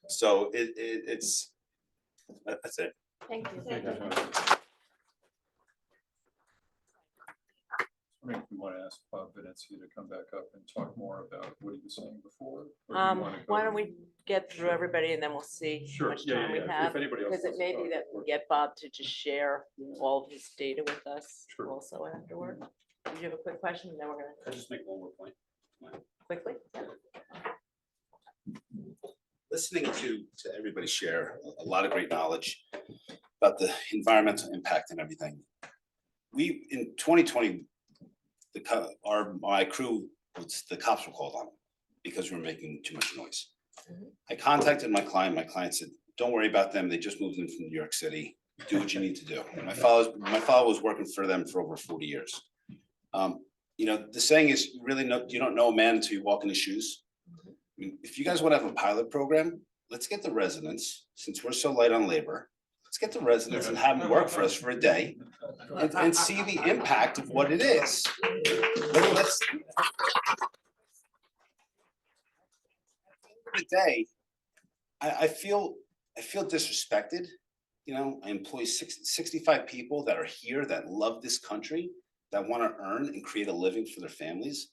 So it's, that's it. Thank you. I mean, we want to ask Bob Venezia to come back up and talk more about what he was saying before. Or do you wanna go Why to- don't we get through everybody and then we'll see how Sure, much yeah, time we yeah, have. if anybody else Because it wants may to be talk, that of we get Bob to just share all of his data with us Sure. also afterward. Did you have a quick question? And then we're I'll just make one more point. gonna quickly. Listening to everybody share a lot of great knowledge about the environmental impact and everything. We, in 2020, my crew, the cops were called on because we were making too much noise. I contacted my client said, don't worry about them, they just moved in from New York City, do what you need to do. And my father was working for them for over 40 years. You know, the saying is, you don't know a man until you walk in his shoes. I mean, if you guys want to have a pilot program, let's get the residents, since we're so light on labor, let's get the residents and have them work for us for a day and see the impact of what it is. Let's the day, I feel disrespected. You know, I employ 65 people that are here that love this country, that want to earn and create a living for their families.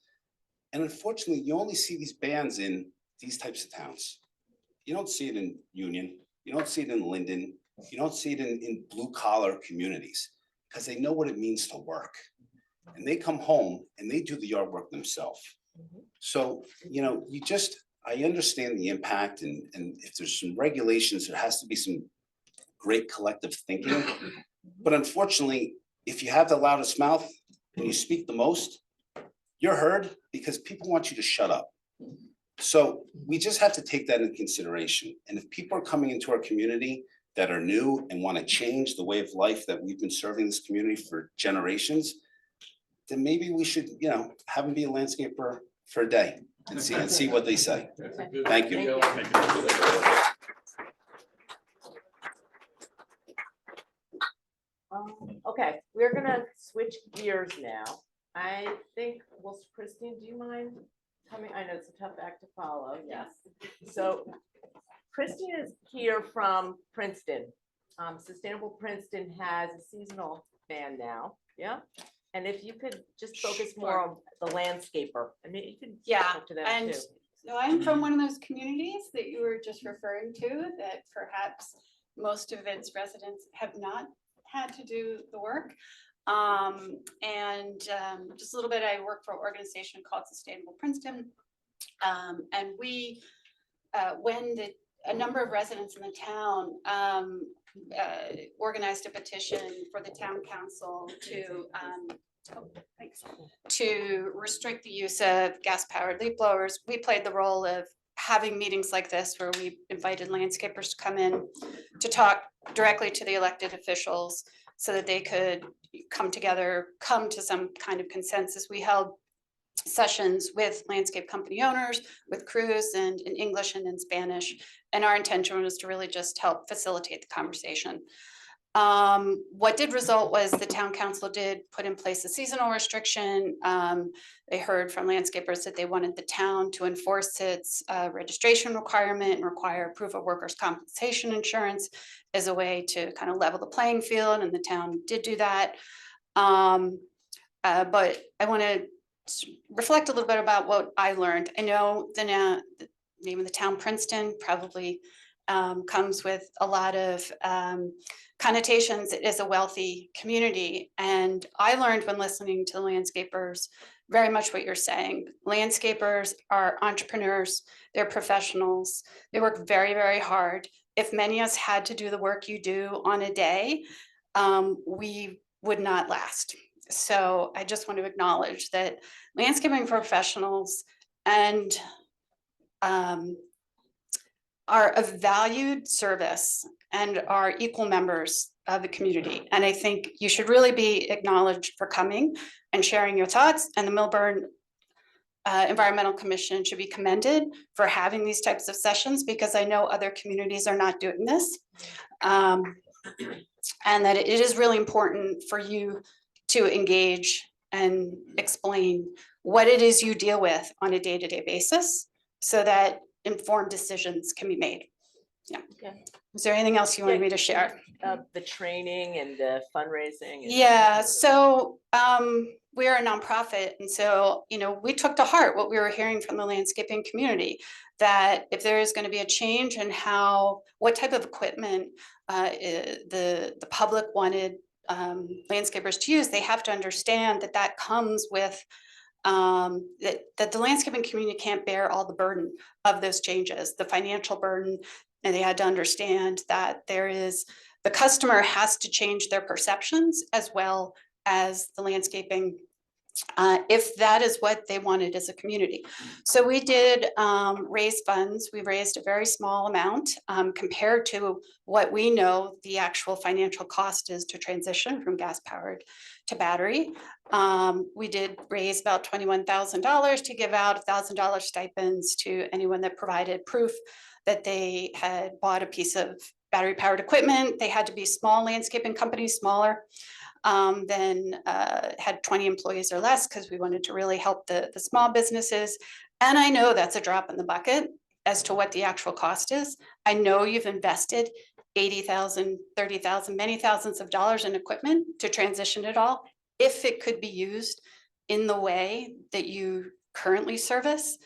And unfortunately, you only see these bans in these types of towns. You don't see it in Union, you don't see it in Linden, you don't see it in blue collar communities, because they know what it means to work. And they come home and they do the yard work themselves. So, you know, I understand the impact, and if there's some regulations, there has to be some great collective thinking. But unfortunately, if you have the loudest mouth and you speak the most, you're heard because people want you to shut up. So we just have to take that into consideration. And if people are coming into our community that are new and want to change the way of life that we've been serving this community for generations, then maybe we should, you know, have them be a landscaper for a day and see what they say. Thank you. Okay, we're gonna switch gears now. I think, well, Christine, do you mind coming? I know it's a tough act to follow, yes. So Christine is here from Princeton. Sustainable Princeton has a seasonal ban now, yeah? And if you could just focus more on the landscaper, I mean, you can talk to them And too. so I'm from one of those communities that you were just referring to, that perhaps most of its residents have not had to do the work. Just a little bit, I work for an organization called Sustainable Princeton. And we, when a number of residents in the town organized a petition for the town council to restrict the use of gas-powered leaf blowers, we played the role of having meetings like this where we invited landscapers to come in to talk directly to the elected officials so that they could come together, come to some kind of consensus. We held sessions with landscape company owners, with crews, and in English and in Spanish. And our intention was to really just help facilitate the conversation. What did result was the town council did put in place a seasonal restriction. They heard from landscapers that they wanted the town to enforce its registration requirement and require proof of workers' compensation insurance as a way to kind of level the playing field, and the town did do that. But I want to reflect a little bit about what I learned. I know the name of the town, Princeton, probably comes with a lot of connotations. It is a wealthy community. And I learned when listening to the landscapers very much what you're saying. Landscapers are entrepreneurs, they're professionals, they work very, very hard. If many of us had to do the work you do on a day, we would not last. So I just want to acknowledge that landscaping professionals and are a valued service and are equal members of the community. And I think you should really be acknowledged for coming and sharing your thoughts, and the Millburn Environmental Commission should be commended for having these types of sessions, because I know other communities are not doing this. And that it is really important for you to engage and explain what it is you deal with on a day-to-day basis, so that informed decisions can be made. Yeah. Okay. Is there anything else you wanted me to share? The training and the fundraising. and- Yeah, so we are a nonprofit, and so, you know, we took to heart what we were hearing from the landscaping community, that if there is going to be a change in what type of equipment the public wanted landscapers to use, they have to understand that that comes with that the landscaping community can't bear all the burden of those changes, the financial burden, and they had to understand that the customer has to change their perceptions as well as the landscaping, if that is what they wanted as a community. So we did raise funds. We raised a very small amount compared to what we know the actual financial cost is to transition from gas powered to battery. We did raise about $21,000 to give out $1,000 stipends to anyone that provided proof that they had bought a piece of battery powered equipment. They had to be small landscaping companies, smaller than had 20 employees or less, because we wanted to really help the small businesses. And I know that's a drop in the bucket as to what the actual cost is. I know you've invested $80,000, $30,000, many thousands of dollars in equipment to transition it all. If it could be used in the way that you currently service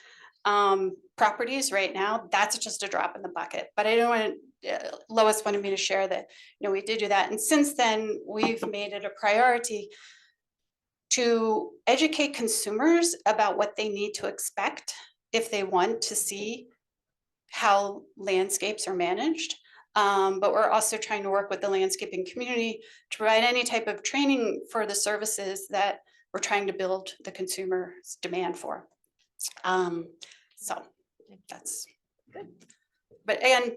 properties right now, that's just a drop in the bucket. But I don't want to, Lois wanted me to share that, you know, we did do that. And since then, we've made it a priority to educate consumers about what they need to expect if they want to see how landscapes are managed. But we're also trying to work with the landscaping community to provide any type of training for the services that we're trying to build the consumer's demand for. So that's good. But and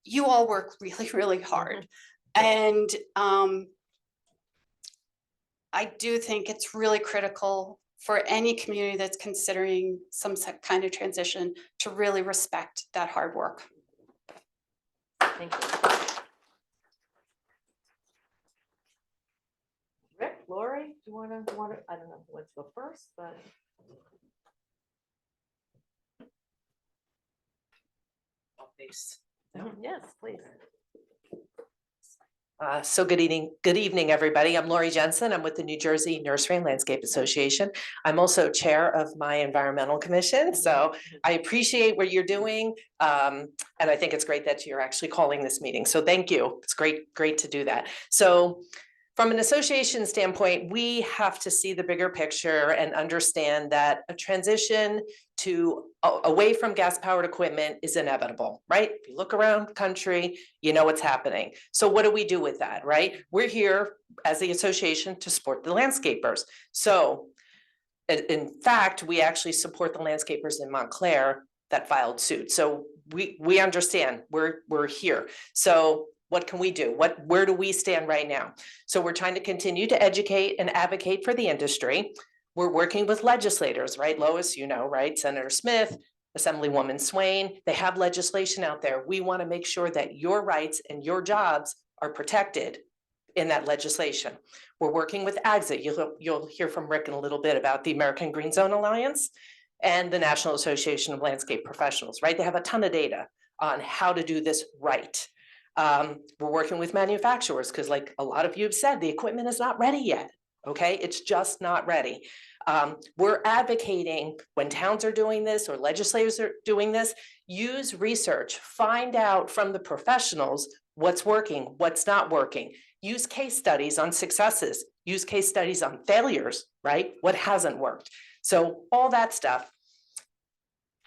you all work really, really hard. And I do think it's really critical for any community that's considering some kind of transition to really respect that hard work. Thank you. Rick, Lori, do you want to, I don't know who wants to go first, but. Yes, please. So good evening, everybody. I'm Lori Jensen. I'm with the New Jersey Nursery and Landscape Association. I'm also chair of my environmental commission. So I appreciate what you're doing. And I think it's great that you're actually calling this meeting. So thank you. It's great to do that. So from an association standpoint, we have to see the bigger picture and understand that a transition to away from gas powered equipment is inevitable, right? If you look around the country, you know what's happening. So what do we do with that, right? We're here as the association to support the landscapers. So in fact, we actually support the landscapers in Montclair that filed suit. So we understand we're here. So what can we do? Where do we stand right now? So we're trying to continue to educate and advocate for the industry. We're working with legislators, right? Lois, you know, right? Senator Smith, Assemblywoman Swain, they have legislation out there. We want to make sure that your rights and your jobs are protected in that legislation. We're working with AGSA. You'll hear from Rick in a little bit about the American Green Zone Alliance and the National Association of Landscape Professionals, right? They have a ton of data on how to do this right. We're working with manufacturers because, like a lot of you have said, the equipment is not ready yet. Okay, it's just not ready. We're advocating when towns are doing this or legislators are doing this, use research, find out from the professionals what's working, what's not working. Use case studies on successes, use case studies on failures, right? What hasn't worked. So all that stuff.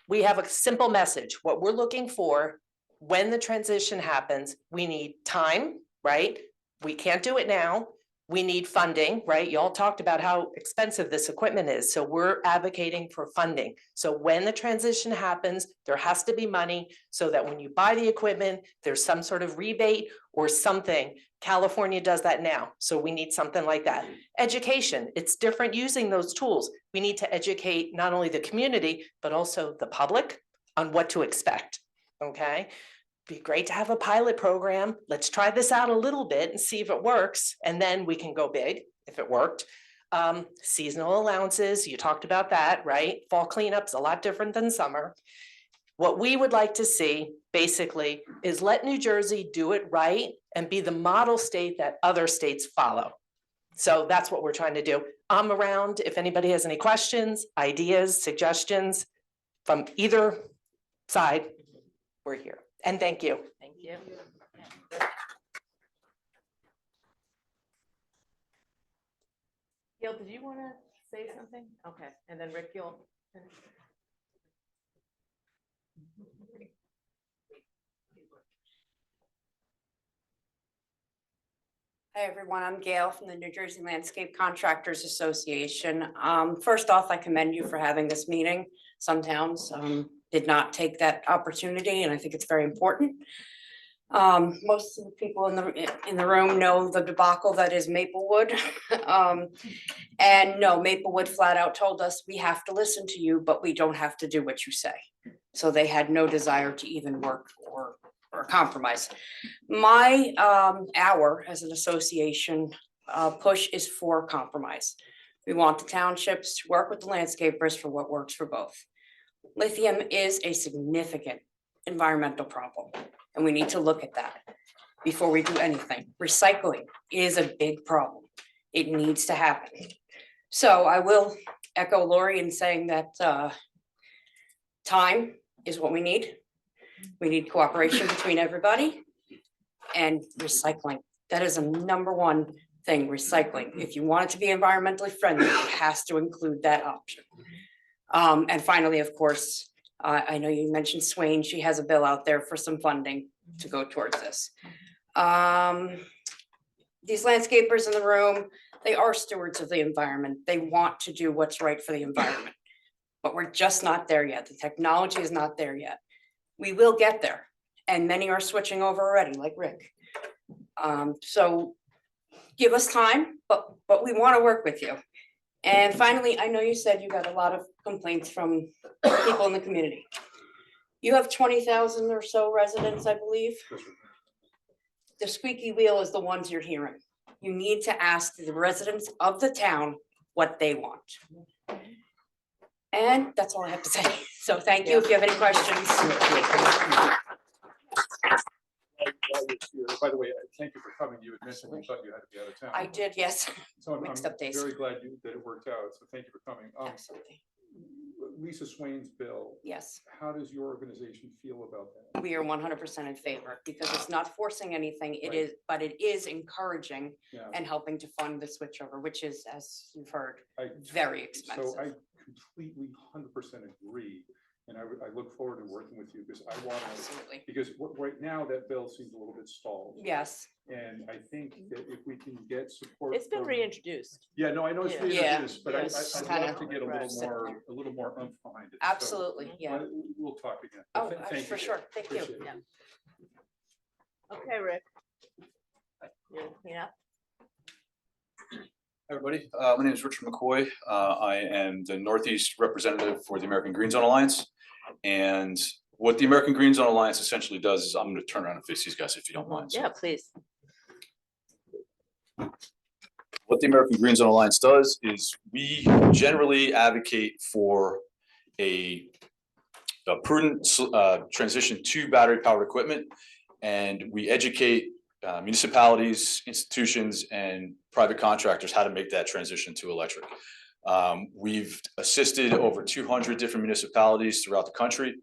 We have a simple message. What we're looking for when the transition happens, we need time, right? We can't do it now. We need funding, right? Y'all talked about how expensive this equipment is, so we're advocating for funding. So when the transition happens, there has to be money so that when you buy the equipment, there's some sort of rebate or something. California does that now, so we need something like that. Education, it's different using those tools. We need to educate not only the community, but also the public on what to expect, okay? Be great to have a pilot program. Let's try this out a little bit and see if it works, and then we can go big if it worked. Seasonal allowances, you talked about that, right? Fall cleanup's a lot different than summer. What we would like to see basically is let New Jersey do it right and be the model state that other states follow. So that's what we're trying to do. I'm around if anybody has any questions, ideas, suggestions from either side, we're here. And thank you. Thank you. Gil, did you want to say something? Okay, and then Rick, you'll finish. Hi, everyone. I'm Gail from the New Jersey Landscape Contractors Association. First off, I commend you for having this meeting. Some towns did not take that opportunity, and I think it's very important. Most of the people in the room know the debacle that is Maplewood. And no, Maplewood flat out told us, we have to listen to you, but we don't have to do what you say. So they had no desire to even work or compromise. My hour as an association push is for compromise. We want the townships to work with the landscapers for what works for both. Lithium is a significant environmental problem, and we need to look at that before we do anything. Recycling is a big problem. It needs to happen. So I will echo Lori in saying that time is what we need. We need cooperation between everybody and recycling. That is a #1 thing, recycling. If you want it to be environmentally friendly, it has to include that option. And finally, of course, I know you mentioned Swain. She has a bill out there for some funding to go towards this. These landscapers in the room, they are stewards of the environment. They want to do what's right for the environment, but we're just not there yet. The technology is not there yet. We will get there, and many are switching over already, like Rick. So give us time, but we want to work with you. And finally, I know you said you got a lot of complaints from people in the community. You have 20,000 or so residents, I believe. The squeaky wheel is the ones you're hearing. You need to ask the residents of the town what they want. And that's all I have to say. So thank you. If you have any questions. By the way, thank you for coming. You had mentioned you thought you had to be out of town. I did, yes. So I'm Mixed up days. very glad that it worked out. So thank you for coming. Absolutely. Lisa Swain's bill. Yes. How does your organization feel about that? We are 100% in favor because it's not forcing anything. It is, but it is encouraging Yeah. and helping to fund the switchover, which is, as you've heard, I- very expensive. So I completely 100% agree. And I look forward to working with you because I want to, Absolutely. because right now that bill seems a little bit stalled. Yes. And I think that if we can get support. It's been from- reintroduced. Yeah, no, I know it's Yeah. reintroduced, but Yes, I'd kinda love to get a little more oomph behind it. So, Absolutely, yeah. We'll talk again. Oh, Thank you, for Dave. sure. Thank you. Appreciate it. Yeah. Okay, Rick. Yeah. Everybody, my name is Richard McCoy. I am the Northeast representative for the American Green Zone Alliance. And what the American Green Zone Alliance essentially does is, I'm going to turn around and face these guys if you don't mind. Yeah, please. What the American Green Zone Alliance does is we generally advocate for a prudent transition to battery powered equipment. And we educate municipalities, institutions, and private contractors how to make that transition to electric. We've assisted over 200 different municipalities throughout the country.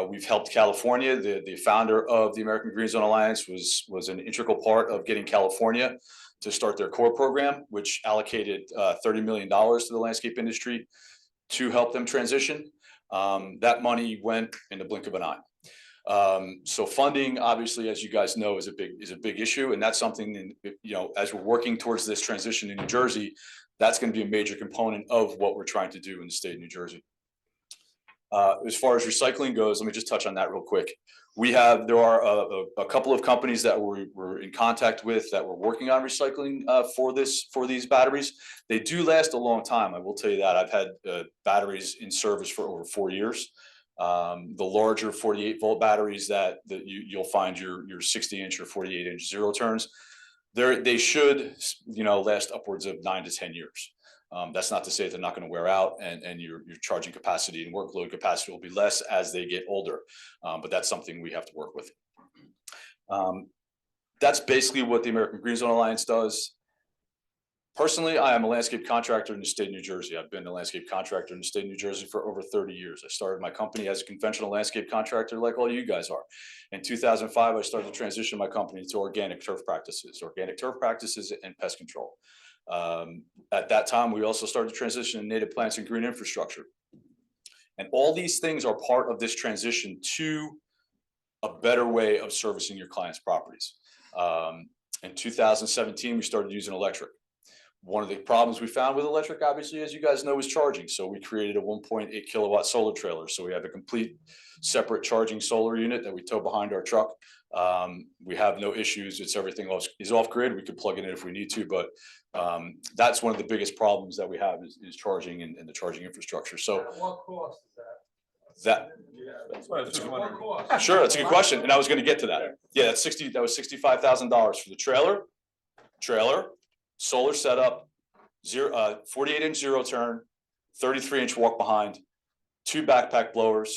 We've helped California. The founder of the American Green Zone Alliance was an integral part of getting California to start their core program, which allocated $30 million to the landscape industry to help them transition. That money went in the blink of an eye. So funding, obviously, as you guys know, is a big issue, and that's something, as we're working towards this transition in New Jersey, that's gonna be a major component of what we're trying to do in the state of New Jersey. As far as recycling goes, let me just touch on that real quick. There are a couple of companies that we're in contact with that we're working on recycling for these batteries. They do last a long time, I will tell you that. I've had batteries in service for over 4 years. The larger 48-volt batteries that you'll find your 60-inch or 48-inch zero turns, they should last upwards of 9 to 10 years. That's not to say they're not going to wear out, and your charging capacity and workload capacity will be less as they get older, but that's something we have to work with. That's basically what the American Green Zone Alliance does. Personally, I am a landscape contractor in the state of New Jersey. I've been a landscape contractor in the state of New Jersey for over 30 years. I started my company as a conventional landscape contractor like all you guys are. In 2005, I started to transition my company to organic turf practices and pest control. At that time, we also started to transition to native plants and green infrastructure. And all these things are part of this transition to a better way of servicing your clients' properties. In 2017, we started using electric. One of the problems we found with electric, obviously, as you guys know, is charging. So we created a 1.8 kilowatt solar trailer. So we have a complete separate charging solar unit that we tow behind our truck. We have no issues. Everything is off grid. We could plug it in if we need to, but that's one of the biggest problems that we have is charging and the charging infrastructure. So what cost is that? Sure, that's a good question. And I was going to get to that. Yeah, that was $65,000 for the trailer, solar setup, 48-inch zero turn, 33-inch walk behind, 2 backpack blowers,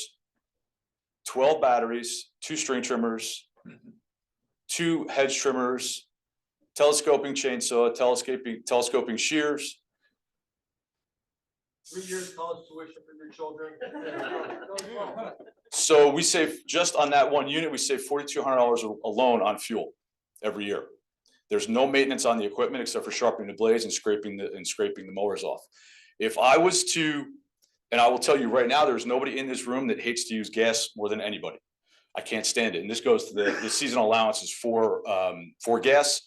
12 batteries, 2 string trimmers, 2 hedge trimmers, telescoping chainsaw, telescoping shears. 3 years college tuition for your children. So we save, just on that one unit, we save $4,200 alone on fuel every year. There's no maintenance on the equipment except for sharpening the blades and scraping the mowers off. If I was to, and I will tell you right now, there's nobody in this room that hates to use gas more than anybody. I can't stand it. And this goes to the seasonal allowances for gas.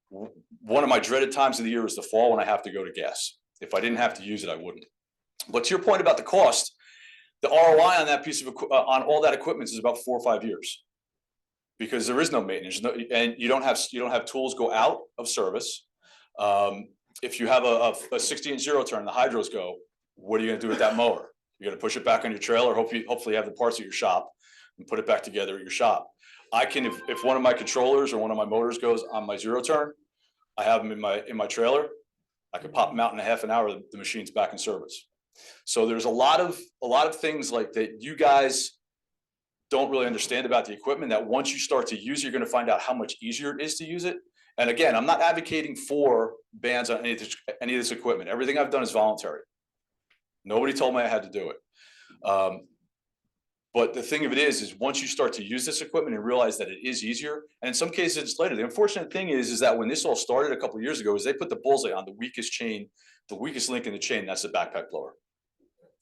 One of my dreaded times of the year is the fall when I have to go to gas. If I didn't have to use it, I wouldn't. But to your point about the cost, the ROI on that piece of on all that equipment is about 4 or 5 years, because there is no maintenance, and you don't have tools go out of service. If you have a 60-inch zero turn, the hydros go. What are you going to do with that mower? You're going to push it back on your trailer. Hopefully you have the parts at your shop and put it back together at your shop. I can, if one of my controllers or one of my motors goes on my zero turn, I have them in my trailer. I can pop them out in a half an hour. The machine's back in service. So there's a lot of things like that you guys don't really understand about the equipment, that once you start to use it, you're going to find out how much easier it is to use it. And again, I'm not advocating for bans on any of this equipment. Everything I've done is voluntary. Nobody told me I had to do it. But the thing of it is once you start to use this equipment and realize that it is easier, and in some cases it's later. The unfortunate thing is that when this all started a couple of years ago, is they put the bullseye on the weakest chain, the weakest link in the chain. That's the backpack blower,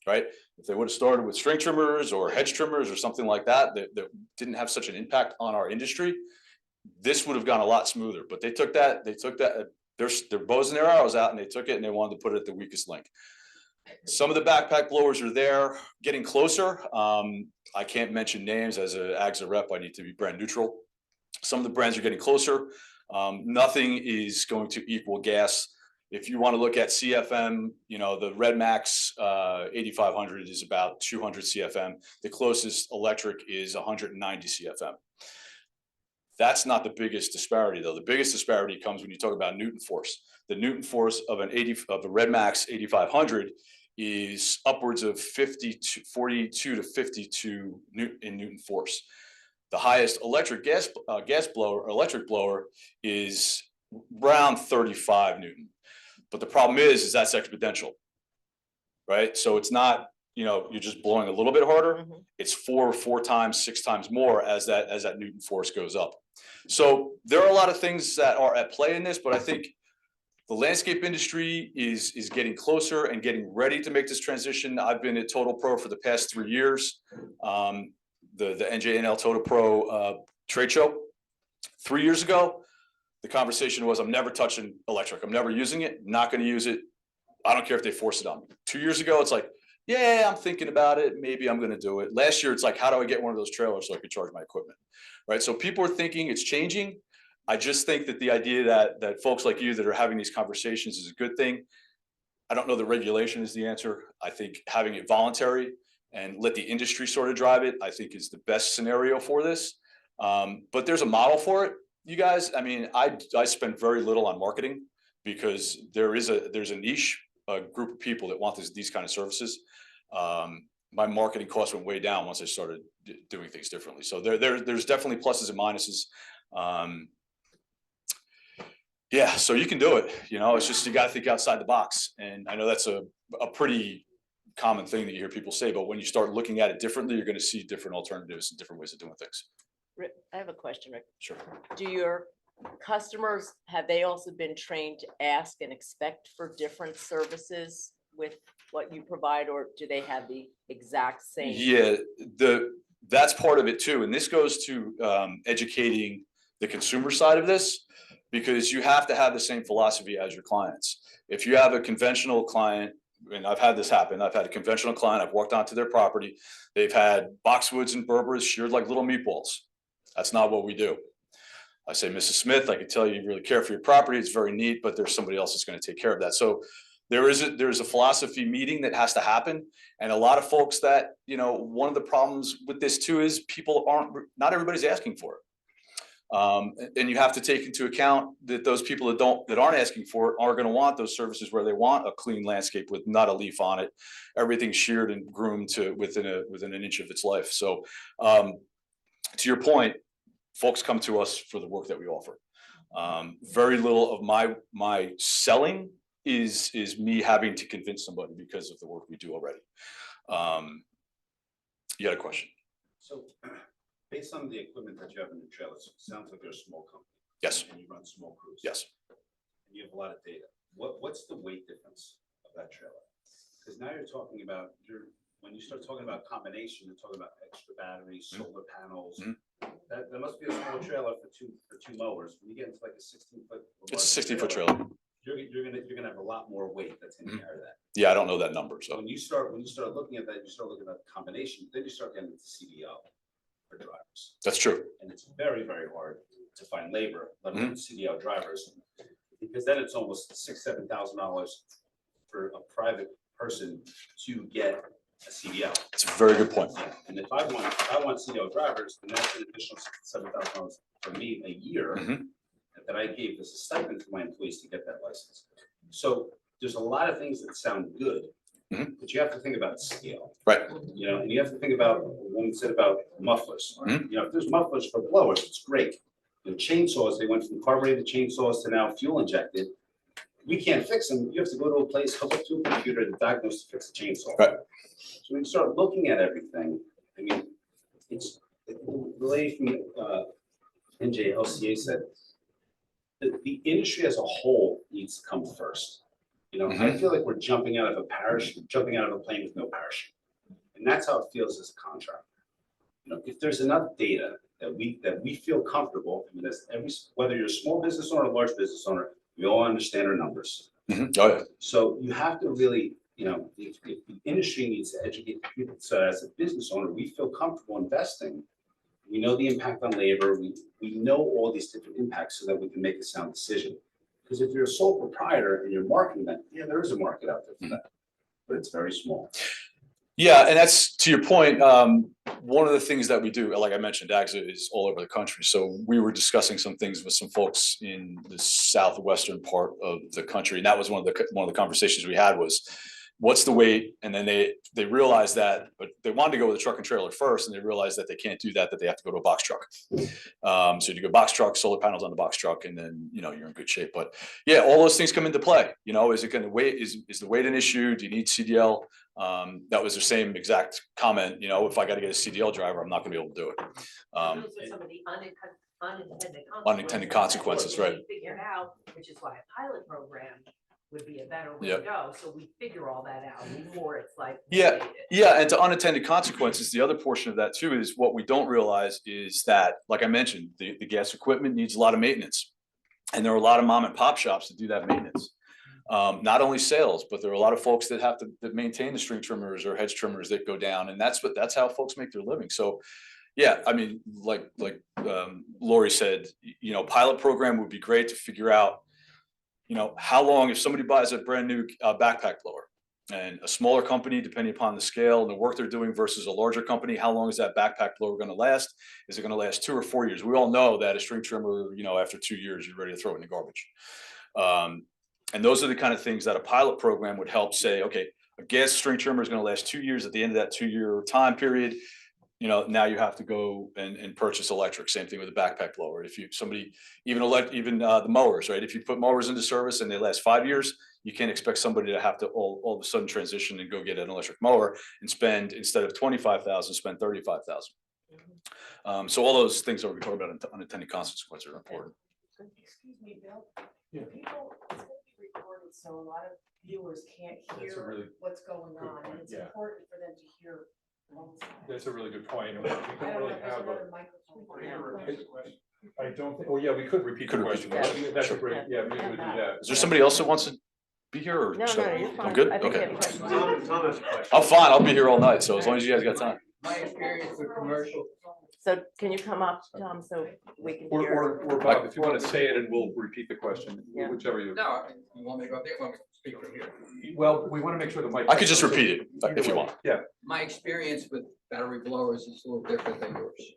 right? If they would have started with string trimmers or hedge trimmers or something like that, that didn't have such an impact on our industry, this would have gone a lot smoother. But they took that, their bows and their arrows out, and they took it and they wanted to put it at the weakest link. Some of the backpack blowers are there, getting closer. I can't mention names. As an AGSA rep, I need to be brand neutral. Some of the brands are getting closer. Nothing is going to equal gas. If you want to look at CFM, the Red Max 8500 is about 200 CFM. The closest electric is 190 CFM. That's not the biggest disparity, though. The biggest disparity comes when you talk about Newton force. The Newton force of the Red Max 8500 is upwards of 42 to 52 in Newton force. The highest electric blower is around 35 Newton. But the problem is that's exponential, right? So it's not, you're just blowing a little bit harder. It's 4 times, 6 times more as that Newton force goes up. So there are a lot of things that are at play in this, but I think the landscape industry is getting closer and getting ready to make this transition. I've been at Total Pro for the past 3 years. the NJNL Total Pro trade show. 3 years ago, the conversation was, I'm never touching electric. I'm never using it, not gonna use it. I don't care if they force it on me. 2 years ago, it's like, yeah, I'm thinking about it. Maybe I'm gonna do it. Last year, it's like, how do I get one of those trailers so I can charge my equipment? Right? So people are thinking it's changing. I just think that the idea that folks like you that are having these conversations is a good thing. I don't know that regulation is the answer. I think having it voluntary and let the industry sort of drive it, I think is the best scenario for this. But there's a model for it, you guys. I mean, I spend very little on marketing because there's a niche, a group of people that want these kind of services. My marketing costs went way down once I started doing things differently. So there's definitely pluses and minuses. Yeah, so you can do it, you know, it's just, you gotta think outside the box. And I know that's a pretty common thing that you hear people say, but when you start looking at it differently, you're gonna see different alternatives and different ways of doing things. Rick, I have a question, Rick. Sure. Do your customers, have they also been trained to ask and expect for different services with what you provide, or do they have the exact same? Yeah, that's part of it too. And this goes to educating the consumer side of this, because you have to have the same philosophy as your clients. If you have a conventional client, and I've had this happen, I've had a conventional client, I've walked onto their property, they've had boxwoods and Berbers sheared like little meatballs. That's not what we do. I say, Mrs. Smith, I can tell you really care for your property, it's very neat, but there's somebody else that's gonna take care of that. So there's a philosophy meeting that has to happen. And a lot of folks that, you know, one of the problems with this too is not everybody's asking for it. And you have to take into account that those people that aren't asking for it are going to want those services where they want a clean landscape with not a leaf on it, everything sheared and groomed to within an inch of its life. So to your point, folks come to us for the work that we offer. Very little of my selling is me having to convince somebody because of the work we do already. You had a question? So based on the equipment that you have in the trailers, it sounds like you're a small company. Yes. And you run small crews. Yes. And you have a lot of data. What's the weight difference of that trailer? Because now you're talking about, when you start talking about combination, you're talking about extra batteries, solar panels. That must be a small trailer for two mowers. When you get into like a 16-foot. It's a 16-foot trailer. You're gonna have a lot of weight that's gonna carry that. Yeah, I don't know that number. So when you start looking at that, you start looking at the combination, then you start getting into CDL for drivers. That's true. And it's very, very hard to find labor, let alone CDL drivers, because then it's almost $6,000–7,000 for a private person to get a CDL. It's a very good point. And if I want CDL drivers, then that's an additional $7,000 for me a year that I gave as a stipend to my employees to get that license. So there's a lot of things that sound good, but you have to think about scale. Right. You know, and you have to think about, when we said about mufflers, you know, if there's mufflers for blowers, it's great. The chainsaws, they went from carbureted chainsaws to now fuel injected. We can't fix them. You have to go to a place, hook up to a computer to diagnose to fix a chainsaw. Right. So when you start looking at everything, I mean, it's the lady from NJLCA said that the industry as a whole needs to come first. You know, I feel like we're jumping out of a plane with no parachute. And that's how it feels as a contractor. You know, if there's enough data that we feel comfortable, I mean, whether you're a small business owner or a large business owner, we all understand our numbers. Oh, yeah. So you have to really, you know, if the industry needs to educate people, so as a business owner, we feel comfortable investing. We know the impact on labor. We know all these different impacts so that we can make a sound decision. Because if you're a sole proprietor and you're marketing that, yeah, there is a market out there for that, but it's very small. Yeah, and that's to your point. One of the things that we do, like I mentioned, AGSA is all over the country. So we were discussing some things with some folks in the southwestern part of the country, and that was one of the conversations we had was, what's the weight? And then they realized that, but they wanted to go with a truck and trailer first, and they realized that they can't do that, that they have to go to a box truck. So you go box truck, solar panels on the box truck, and then, you know, you're in good shape. But yeah, all those things come into play. You know, is it going to weight? Is the weight an issue? Do you need CDL? That was the same exact comment. You know, if I got to get a CDL driver, I'm not going to be able to do it. Those are some of the unintended Unintended consequences, right. Figured out, which is why a pilot program would be a better way Yeah. to go, so we figure all that out before it's like. Yeah, mandated. yeah, and to unintended consequences, the other portion of that too is what we don't realize is that, like I mentioned, the gas equipment needs a lot of maintenance. And there are a lot of mom and pop shops that do that maintenance. Not only sales, but there are a lot of folks that have to that maintain the string trimmers or hedge trimmers that go down, and that's how folks make their living. So, yeah, I mean, like Lori said, you know, pilot program would be great to figure out, you know, how long, if somebody buys a brand new backpack blower and a smaller company, depending upon the scale and the work they're doing versus a larger company, how long is that backpack blower going to last? Is it going to last 2 or 4 years? We all know that a string trimmer, you know, after 2 years, you're ready to throw it in the garbage. And those are the kind of things that a pilot program would help say, okay, a gas string trimmer is going to last 2 years. At the end of that 2-year time period, you know, now you have to go and purchase electric. Same thing with a backpack blower. If you, somebody, even the mowers, right? If you put mowers into service and they last 5 years, you can't expect somebody to have to all of a sudden transition and go get an electric mower and spend, instead of 25,000, spend 35,000. So all those things that we're talking about, unintended consequences, are important. Excuse me, Bill. Yeah. People, it's gonna be recorded, so a lot of viewers can't That's a hear really what's going good on, and point, it's yeah. important for them to hear. both sides. That's a really good point. We I don't don't know really if there's have another a. microphone. I don't think, oh yeah, we could repeat the question. That's a great, yeah, maybe we do that. Is there somebody else that wants to be here or? No, should no, I- you're I'm fine. good? I think you Okay. have questions. Thomas, question. I'm fine. I'll be here all night. So as long as you guys got time. My experience with commercial. So can you come up, Tom, so we can Or, hear? or Bob, if you want to say it and we'll repeat the question, Yeah. whichever you. No, you want me to go up there? Want me to speak from here? Well, we want to make sure the mic. I could just repeat it if you want. Yeah. My experience with battery blowers is a little different than yours.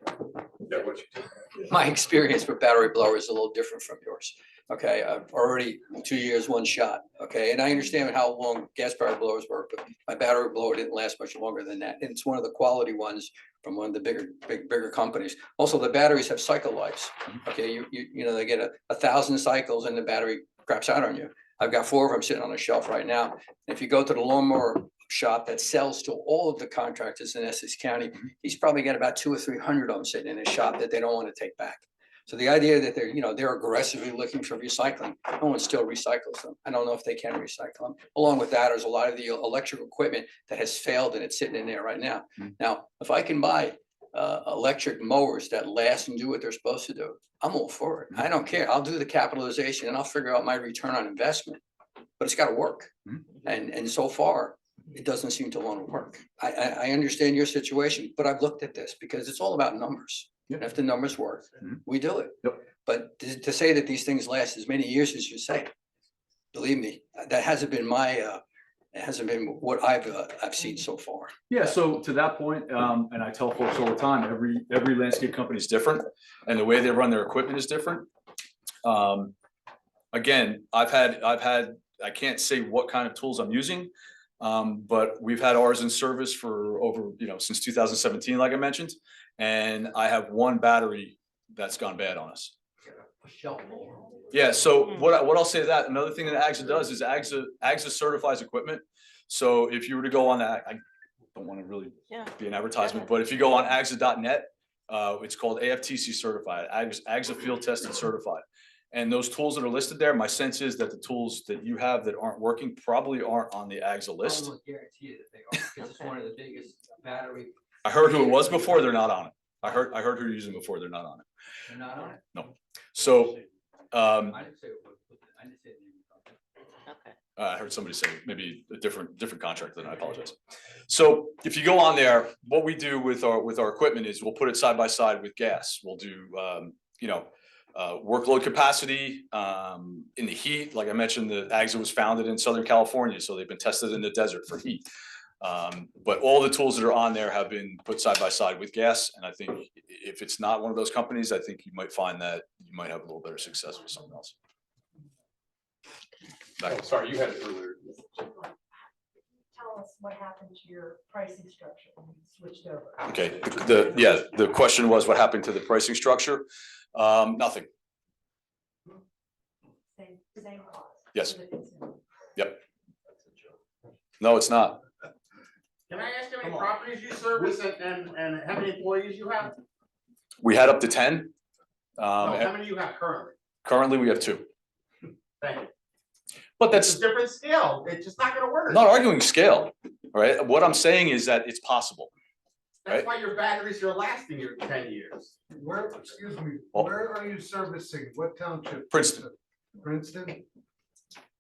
Yeah, what you. My experience with battery blowers is a little different from yours. Okay, I've already 2 years, one shot. Okay, and I understand how long gas powered blowers work, but my battery blower didn't last much longer than that. And it's one of the quality ones from one of the bigger companies. Also, the batteries have cycle lives. Okay, you know, they get 1,000 cycles and the battery craps out on you. I've got 4 of them sitting on a shelf right now. If you go to the lawnmower shop that sells to all of the contractors in Essex County, he's probably got about 200 or 300 of them sitting in his shop that they don't want to take back. So the idea that they're aggressively looking for recycling, no one still recycles them. I don't know if they can recycle them. Along with that, there's a lot of the electric equipment that has failed and it's sitting in there right now. Now, if I can buy electric mowers that last and do what they're supposed to do, I'm all for it. I don't care. I'll do the capitalization and I'll figure out my return on investment, but it's got to work. And so far, it doesn't seem to want to work. I understand your situation, but I've looked at this because it's all about numbers. And if the numbers work, we do it. But to say that these things last as many years as you say, believe me, that hasn't been what I've seen so far. Yeah, so to that point, and I tell folks all the time, every landscape company is different and the way they run their equipment is different. Again, I've had, I can't say what kind of tools I'm using, but we've had ours in service for over, since 2017, like I mentioned, and I have one battery that's gone bad on us. Yeah, so what I'll say to that, another thing that AGSA does is AGSA certifies equipment. So if you were to go on that, I don't want to really be an advertisement, but if you go on AGSA.net, it's called AFTC certified, AGSA field tested certified. And those tools that are listed there, my sense is that the tools that you have that aren't working probably aren't on the AGSA list. I almost guarantee you that they are, because it's one of the biggest battery. I heard who it was before, they're not on it. I heard who you're using before, they're not on it. They're not on it? No. So, I didn't say it was, I didn't say it. Okay. I heard somebody say maybe a different contract, then I apologize. So if you go on there, what we do with our equipment is we'll put it side by side with gas. We'll do, workload capacity in the heat. Like I mentioned, the AGSA was founded in Southern California, so they've been tested in the desert for heat. But all the tools that are on there have been put side by side with gas. And I think if it's not one of those companies, I think you might find that you might have a little better success with something else. Oh, sorry, you had it earlier. Tell us what happened to your pricing structure when you switched over. Okay, the question was what happened to the pricing structure? Nothing. Same cost. Yes. to the consumer. Yep. No, it's not. Can I ask how many properties you service and how many employees you have? We had up to 10. No, how many you have currently? Currently, we have 2. Thank you. But It's that's a different scale. It's just not gonna work. I'm not arguing scale, right? What I'm saying is that it's possible. That's why your batteries are lasting you 10 years. Where, excuse me, Oh. where are you servicing? What township? Princeton. Princeton?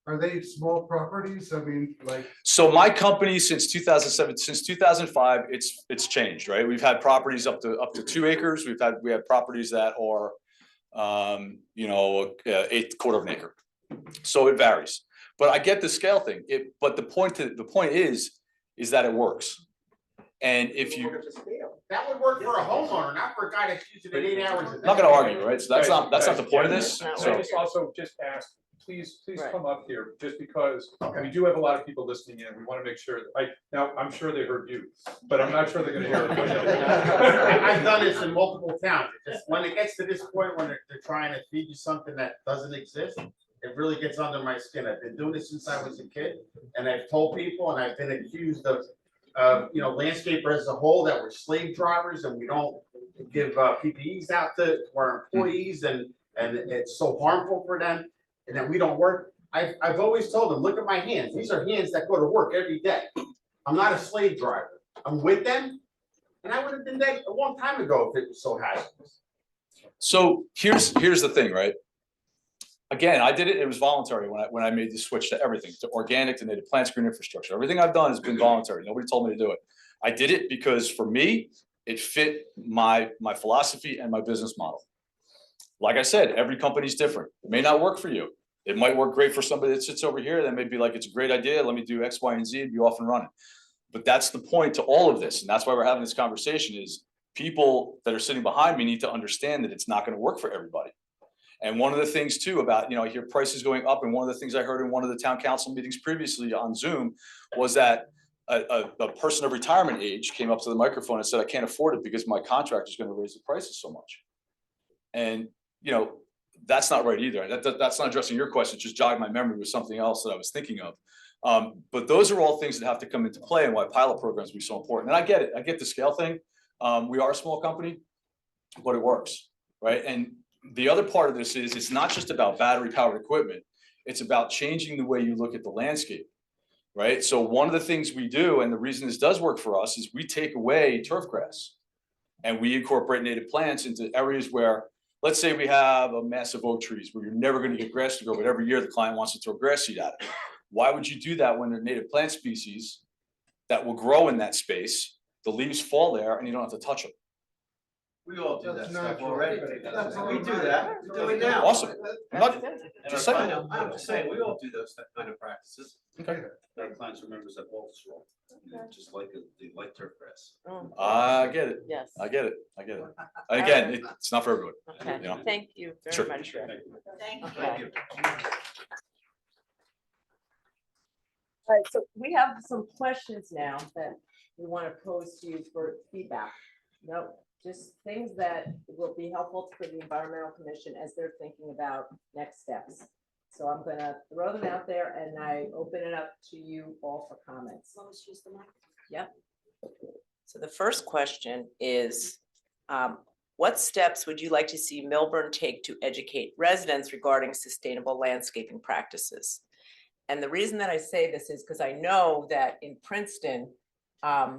Are they small properties? I mean, like, So my company since 2007, since 2005, it's changed, right? We've had properties up to 2 acres. We have properties that are, you know, 1/4 of an acre. So it varies. But I get the scale thing. But the point is that it works. And if you, That would work for a homeowner, not for a guy that's using it 8 hours a day. I'm not gonna argue, right? So that's not the point of this. I So just also just ask, please Right. come up here, just because we do have a lot of people listening in. We want to make sure, now, I'm sure they heard you, but I'm not sure they're gonna hear it. I've done this in multiple towns. It just, when it gets to this point, when they're trying to feed you something that doesn't exist, it really gets under my skin. I've been doing this since I was a kid, and I've told people, and I've been accused of, you know, landscapers as a whole, that we're slave drivers and we don't give PPEs out to our employees, and it's so harmful for them, and that we don't work. I've always told them, look at my hands. These are hands that go to work every day. I'm not a slave driver. I'm with them, and I would have been dead a long time ago if it was so hazardous. So here's the thing, right? Again, I did it, it was voluntary when I made the switch to everything, to organic, to native plant screen infrastructure. Everything I've done has been voluntary. Nobody told me to do it. I did it because for me, it fit my philosophy and my business model. Like I said, every company's different. It may not work for you. It might work great for somebody that sits over here that may be like, it's a great idea, let me do X, Y, and Z and be off and running. But that's the point to all of this. And that's why we're having this conversation is people that are sitting behind me need to understand that it's not going to work for everybody. And one of the things too about, you know, I hear prices going up, and one of the things I heard in one of the town council meetings previously on Zoom was that a person of retirement age came up to the microphone and said, I can't afford it because my contractor is going to raise the prices so much. And, you know, that's not right either. That's not addressing your question, it just jogged my memory with something else that I was thinking of. But those are all things that have to come into play and why pilot programs be so important. And I get it, I get the scale thing. We are a small company, but it works, right? And the other part of this is it's not just about battery powered equipment. It's about changing the way you look at the landscape, right? So one of the things we do, and the reason this does work for us, is we take away turf grass and we incorporate native plants into areas where, let's say we have a mass of oak trees where you're never going to get grass to grow, but every year the client wants to throw grass seed at it. Why would you do that when there are native plant species that will grow in that space? The leaves fall there and you don't have to touch them. We all do that That's stuff natural. already. That's We do that, we do it now. Awesome. I'm not, just saying. I'm just saying, we all do those kind of practices. Okay. Our clients are members of both, just like they like turf grass. I get it. Yes. I get it. I get it. Again, it's not for everyone. Okay, You know? thank you Sure. very much, Rick. Thank you. Okay. All right, so we have some questions now that we want to pose to you for feedback. No, just things that will be helpful for the environmental commission as they're thinking about next steps. So I'm gonna throw them out there and I open it up to you all for comments. Let's use the mic. Yep. So the first question is, what steps would you like to see Millburn take to educate residents regarding sustainable landscaping practices? And the reason that I say this is because I know that in Princeton,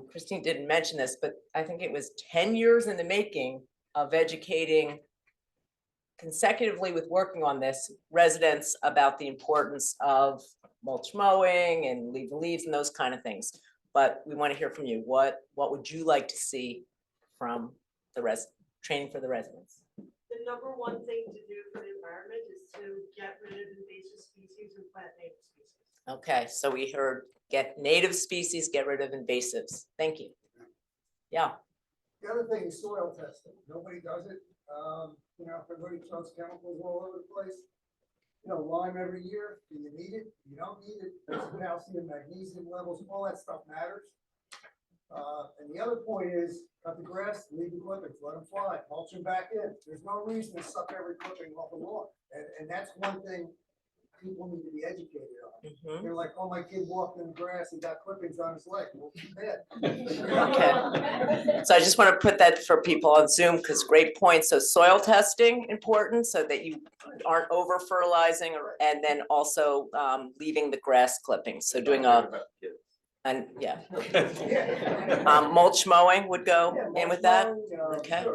Christine didn't mention this, but I think it was 10 years in the making of educating consecutively with working on this, residents about the importance of mulch mowing and leave the leaves and those kind of things. But we want to hear from you. What would you like to see from the training for the residents? The number one thing to do for the environment is to get rid of invasive species and plant native species. Okay, so we heard get native species, get rid of invasives. Thank you. Yeah. The other thing is soil testing. Nobody does it. You know, everybody throws chemicals all over the place. You know, lime every year. Do you need it? You don't need it. There's calcium, magnesium levels, all that stuff matters. And the other point is, cut the grass, leave the clippings, let them fly, mulch them back in. There's no reason to suck every clipping off the lawn. And that's one thing people need to be educated on. Mhm. They're like, oh, my kid walked in the grass and got clippings on his leg. Well, too bad. Okay. So I just want to put that for people on Zoom, because great point. So soil testing important so that you aren't over fertilizing, and then also leaving the grass clippings. So doing and yeah. Mulch mowing would go in with that? Okay.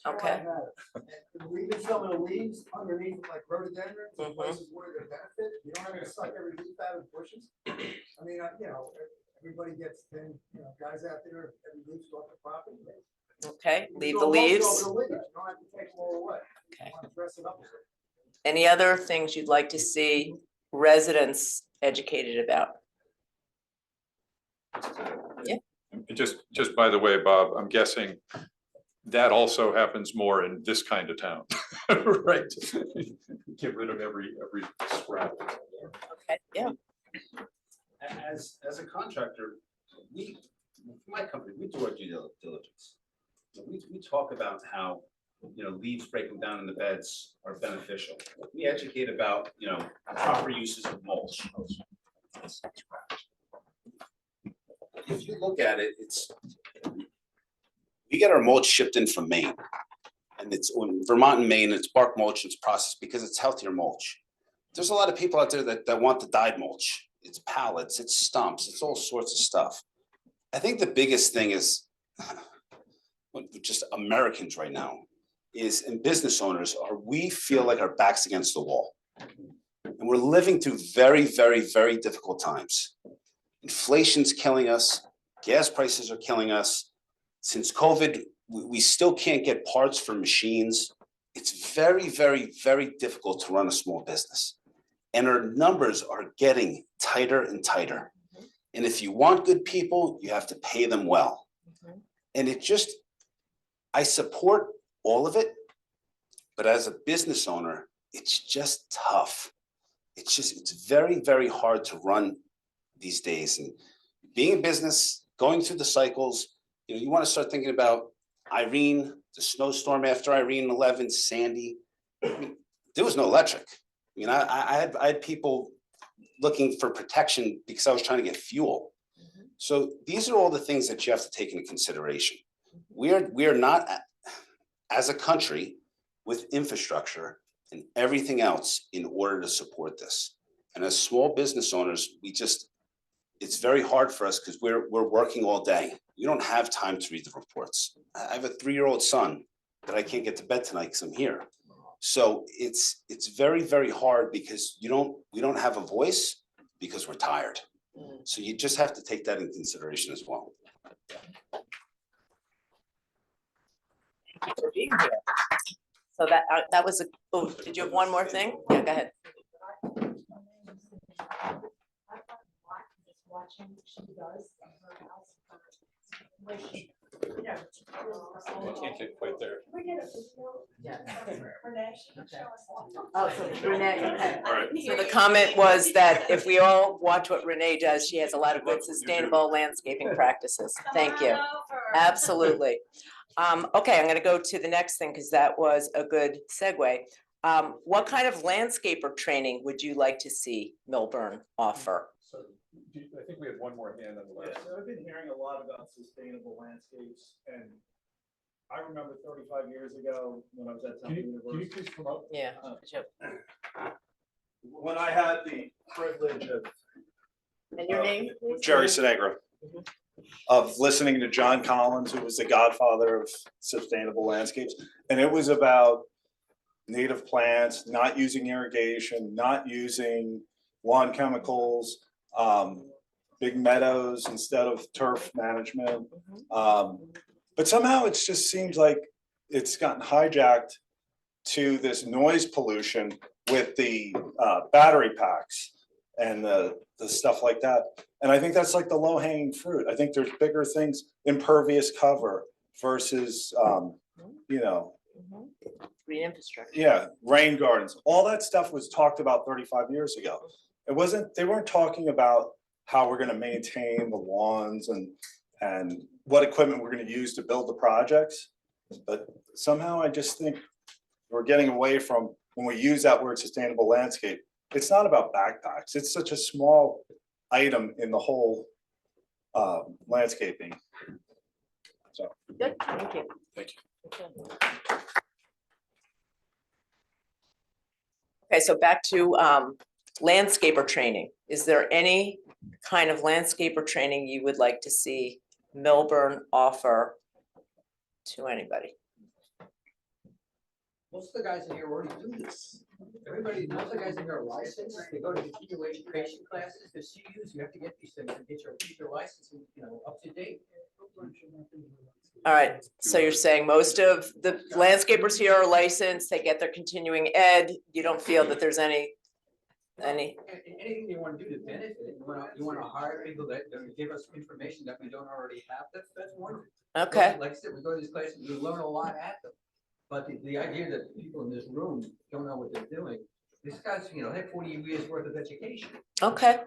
Okay. Leaving some of the leaves underneath like rhododendrons and Mhm. places where they benefit, you don't have to suck every leaf out of bushes. I mean, you know, everybody gets, then, you know, guys out there, every leaf's off the property. Okay, leave the Throw mulch leaves. over the leaves, you don't have to take them all away. Okay. You wanna dress it up a bit. Any other things you'd like to see residents educated about? Yeah. And just by the way, Bob, I'm guessing that also happens more in this kind of town, right? Get rid of every scrap. Okay, yeah. As a contractor, my company, we do our due diligence. We talk about how, leaves breaking down in the beds are beneficial. We educate about, proper uses of mulch. If you look at it, we get our mulch shipped in from Maine. And it's in Vermont and Maine, it's bark mulch, it's processed because it's healthier mulch. There's a lot of people out there that want the dyed mulch. It's pallets, it's stumps, it's all sorts of stuff. I think the biggest thing is, just Americans right now, and business owners, we feel like our back's against the wall. And we're living through very, very, very difficult times. Inflation's killing us, gas prices are killing us. Since COVID, we still can't get parts for machines. It's very, very, very difficult to run a small business. And our numbers are getting tighter and tighter. And if you want good people, you have to pay them well. And I support all of it, but as a business owner, it's just tough. It's very, very hard to run these days. And being in business, going through the cycles, you want to start thinking about Irene, the snowstorm after Irene 11, Sandy. I mean, there was no electric. I had people looking for protection because I was trying to get fuel. So these are all the things that you have to take into consideration. We are not, as a country, with infrastructure and everything else in order to support this. And as small business owners, it's very hard for us because we're working all day. We don't have time to read the reports. I have a 3-year-old son that I can't get to bed tonight because I'm here. So it's very, very hard because we don't have a voice because we're tired. So you just have to take that in consideration as well. Thank you for being here. So that was did you have one more thing? Yeah, go ahead. Watching what she does in her house. I can't get quite there. Oh, so Renee, okay. All right. So the comment was that if we all watch what Renee does, she has a lot of good sustainable landscaping practices. Thank you. Absolutely. Okay, I'm gonna go to the next thing because that was a good segue. What kind of landscaper training would you like to see Millburn offer? So I think we have one more hand on the list. I've been hearing a lot about sustainable landscapes, and I remember 35 years ago when I was at Temple University. Can you please promote? Yeah. When I had the privilege of. And your name? Jerry Sinegra. Of listening to John Collins, who was the godfather of sustainable landscapes. And it was about native plants, not using irrigation, not using lawn chemicals, big meadows instead of turf management. But somehow it just seems like it's gotten hijacked to this noise pollution with the battery packs and the stuff like that. And I think that's like the low hanging fruit. I think there's bigger things, impervious cover versus, Green infrastructure. yeah, rain gardens. All that stuff was talked about 35 years ago. They weren't talking about how we're gonna maintain the lawns and what equipment we're gonna use to build the projects. But somehow I just think we're getting away from, when we use that word sustainable landscape, it's not about backpacks. It's such a small item in the whole landscaping. So. Good, thank you. Thank you. Okay, so back to landscaper training. Is there any kind of landscaper training you would like to see Millburn offer to anybody? Most of the guys in here already do this. Most of the guys in here are licensed, they go to continuation creation classes, the CUs, you have to get these things and keep your license, up to date. All right, so you're saying most of the landscapers here are licensed, they get their continuing ed, you don't feel that there's any? Anything you wanna do to benefit, you wanna hire people that give us information that we don't already have, that's wonderful. Okay. Like I said, we go to these classes, we learn a lot at them. But the idea that people in this room don't know what they're doing, these guys, they have 40 years worth of education. Okay.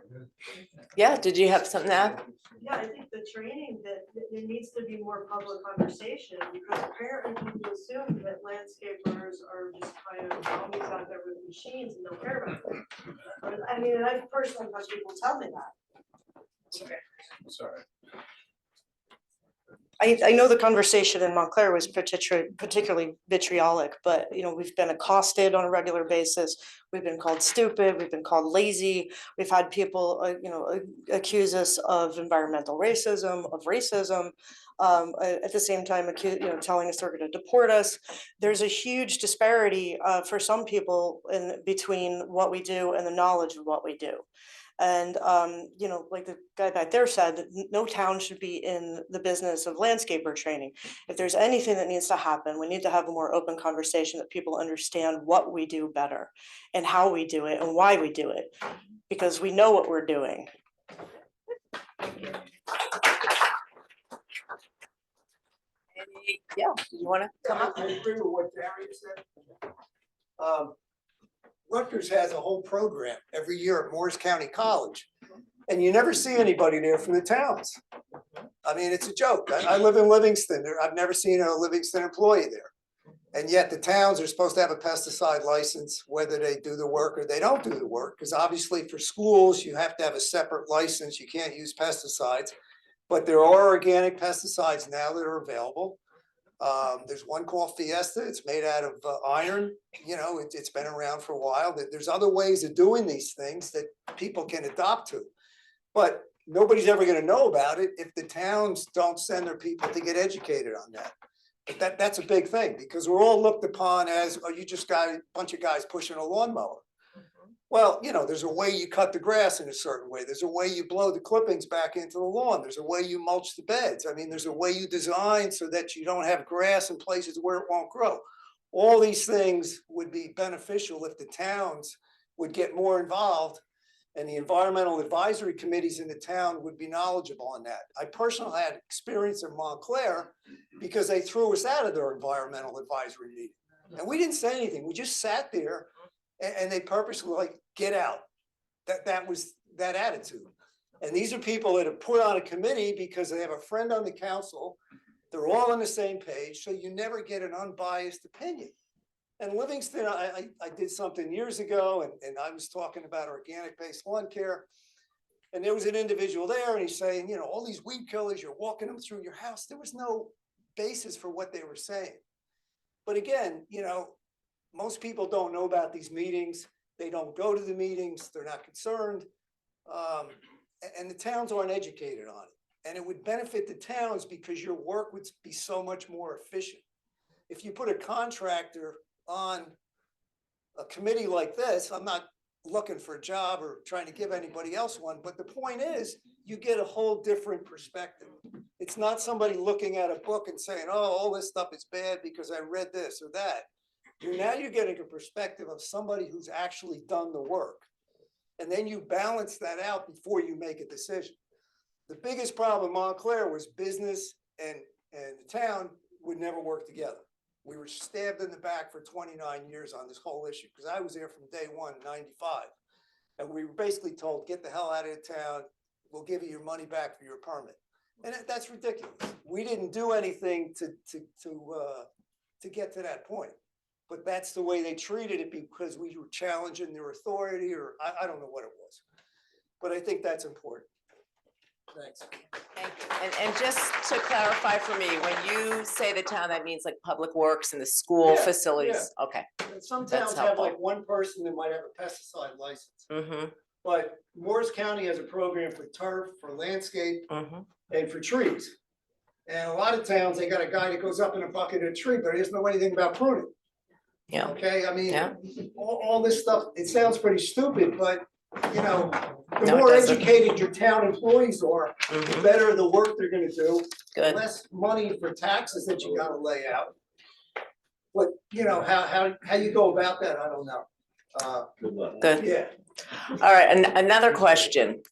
Yeah, did you have something to add? Yeah, I think the training that there needs to be more public conversation because apparently people assume that landscapers are just kind of always out there with machines and don't care about them. I mean, and I've personally had people tell me that. Sorry. I know the conversation in Montclair was particularly vitriolic, but we've been accosted on a regular basis. We've been called stupid, we've been called lazy. We've had people, accuse us of environmental racism, at the same time, telling us they're going to deport us. There's a huge disparity for some people in between what we do and the knowledge of what we do. And, like the guy back there said, no town should be in the business of landscaper training. If there's anything that needs to happen, we need to have a more open conversation that people understand what we do better and how we do it and why we do it, because we know what we're doing. Yeah, do you want to come up? I agree with what Gary said. Rutgers has a whole program every year at Morris County College, and you never see anybody there from the towns. I mean, it's a joke. I live in Livingston. I've never seen a Livingston employee there. And yet the towns are supposed to have a pesticide license, whether they do the work or they don't do the work. Because obviously for schools, you have to have a separate license. You can't use pesticides. But there are organic pesticides now that are available. There's one called Fiesta. It's made out of iron. It's been around for a while. There's other ways of doing these things that people can adopt to. But nobody's ever going to know about it if the towns don't send their people to get educated on that. But that's a big thing because we're all looked upon as, oh, you just got a bunch of guys pushing a lawnmower. Well, there's a way you cut the grass in a certain way. There's a way you blow the clippings back into the lawn. There's a way you mulch the beds. I mean, there's a way you design so that you don't have grass in places where it won't grow. All these things would be beneficial if the towns would get more involved and the environmental advisory committees in the town would be knowledgeable on that. I personally had experience in Montclair because they threw us out of their environmental advisory meeting. And we didn't say anything. We just sat there and they purposely like, get out. That was that attitude. And these are people that have put on a committee because they have a friend on the council. They're all on the same page. So you never get an unbiased opinion. And Livingston, I did something years ago and I was talking about organic based lawn care. And there was an individual there and he's saying, all these weed killers, you're walking them through your house. There was no basis for what they were saying. But again, most people don't know about these meetings. They don't go to the meetings. They're not concerned. And the towns aren't educated on it. And it would benefit the towns because your work would be so much more efficient. If you put a contractor on a committee like this, I'm not looking for a job or trying to give anybody else one, but the point is you get a whole different perspective. It's not somebody looking at a book and saying, oh, all this stuff is bad because I read this or that. Now you're getting a perspective of somebody who's actually done the work. And then you balance that out before you make a decision. The biggest problem in Montclair was business and the town would never work together. We were stabbed in the back for 29 years on this whole issue because I was there from day one, 95. And we were basically told, get the hell out of the town. We'll give you your money back for your permit. And that's ridiculous. We didn't do anything to get to that point. but that's the way they treated it because we were challenging their authority, or I don't know what it was. But I think that's important. Thanks. Thank you. And just to clarify for me, when you say the town, that means like Public Works and the school Yeah, facilities? Okay. And some That's towns have helpful. like one person that might have a pesticide license. Mm-hmm, But Morris County has a program for turf, for landscape, mm-hmm. and for trees. And a lot of towns, they got a guy that goes up in a bucket of a tree, but he doesn't know anything about pruning. Yeah. Okay, I mean, Yeah. all this stuff, it sounds pretty stupid, but, you know, the No, it more doesn't. educated your town employees are, the Mhm. better the work they're gonna do. The Good. less money for taxes that you gotta lay out. But, you know, how you go about that, I don't know. Good luck. Good. Yeah. All right, and another question.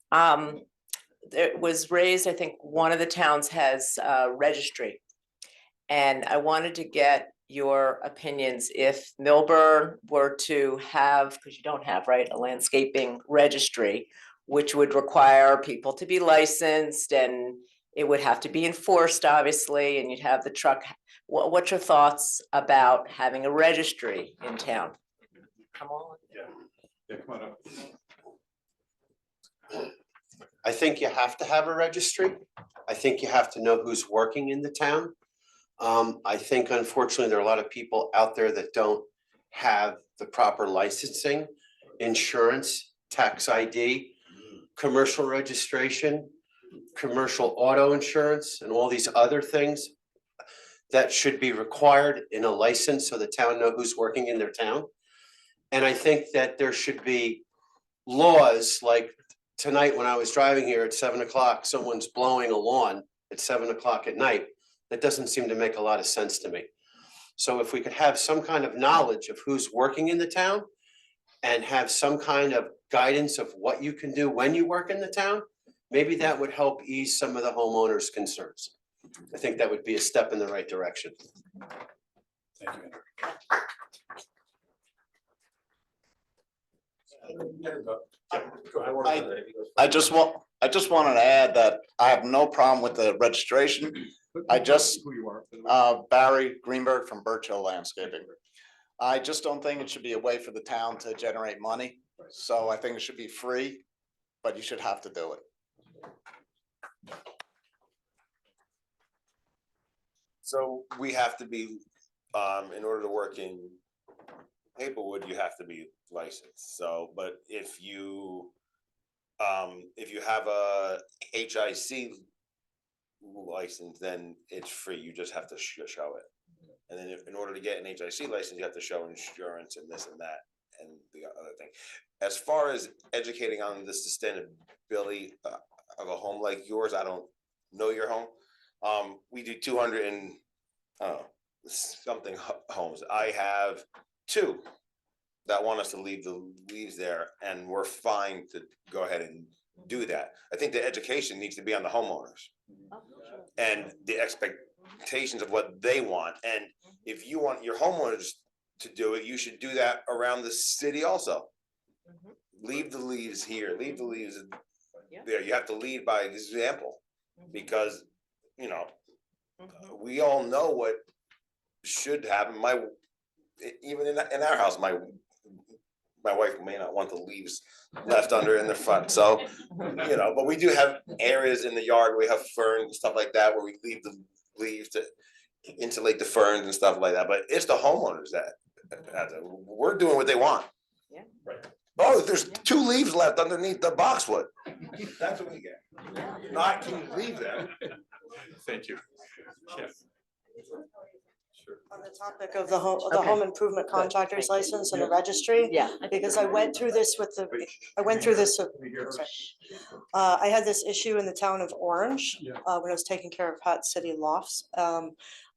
It was raised, I think one of the towns has a registry. And I wanted to get your opinions if Milburn were to have, because you don't have, right, a landscaping registry, which would require people to be licensed and it would have to be enforced, obviously, and you'd have the truck. What's your thoughts about having a registry in town? Come on. Yeah, come on up. I think you have to have a registry. I think you have to know who's working in the town. I think unfortunately, there are a lot of people out there that don't have the proper licensing, insurance, tax ID, commercial registration, commercial auto insurance, and all these other things that should be required in a license so the town know who's working in their town. And I think that there should be laws like tonight when I was driving here at 7 o'clock, someone's blowing a lawn at 7 o'clock at night. That doesn't seem to make a lot of sense to me. So if we could have some kind of knowledge of who's working in the town and have some kind of guidance of what you can do when you work in the town, maybe that would help ease some of the homeowners' concerns. I think that would be a step in the right direction. Thank you. I just wanted to add that I have no problem with the registration. I just, Barry Greenberg from Birch Hill Landscaping. I just don't think it should be a way for the town to generate money. So I think it should be free, but you should have to do it. So we have to be, in order to work in Maplewood, you have to be licensed. So, but if you have a HIC license, then it's free. You just have to show it. And then in order to get an HIC license, you have to show insurance and this and that and the other thing. As far as educating on the sustainability of a home like yours, I don't know your home. We do 200 and something homes. I have 2 that want us to leave the leaves there, and we're fine to go ahead and do that. I think the education needs to be on the homeowners and the expectations of what they want. And if you want your homeowners to do it, you should do that around the city also. Leave the leaves here, leave the leaves there. You have to lead by example, because, you know, we all know what should happen. Even in our house, my wife may not want the leaves left under in the front, so, you know, but we do have areas in the yard, we have ferns and stuff like that, where we leave the leaves to insulate the ferns and stuff like that, but it's the homeowners that, we're doing what they want. Yeah. Right. Oh, there's 2 leaves left underneath the boxwood. That's what we get. Not can you leave them? Thank you. Yes. On the topic of the home improvement contractor's license and the registry. Yeah. Because I went through this I had this issue in the town of Orange, when I was taking care of Hot City Lofts.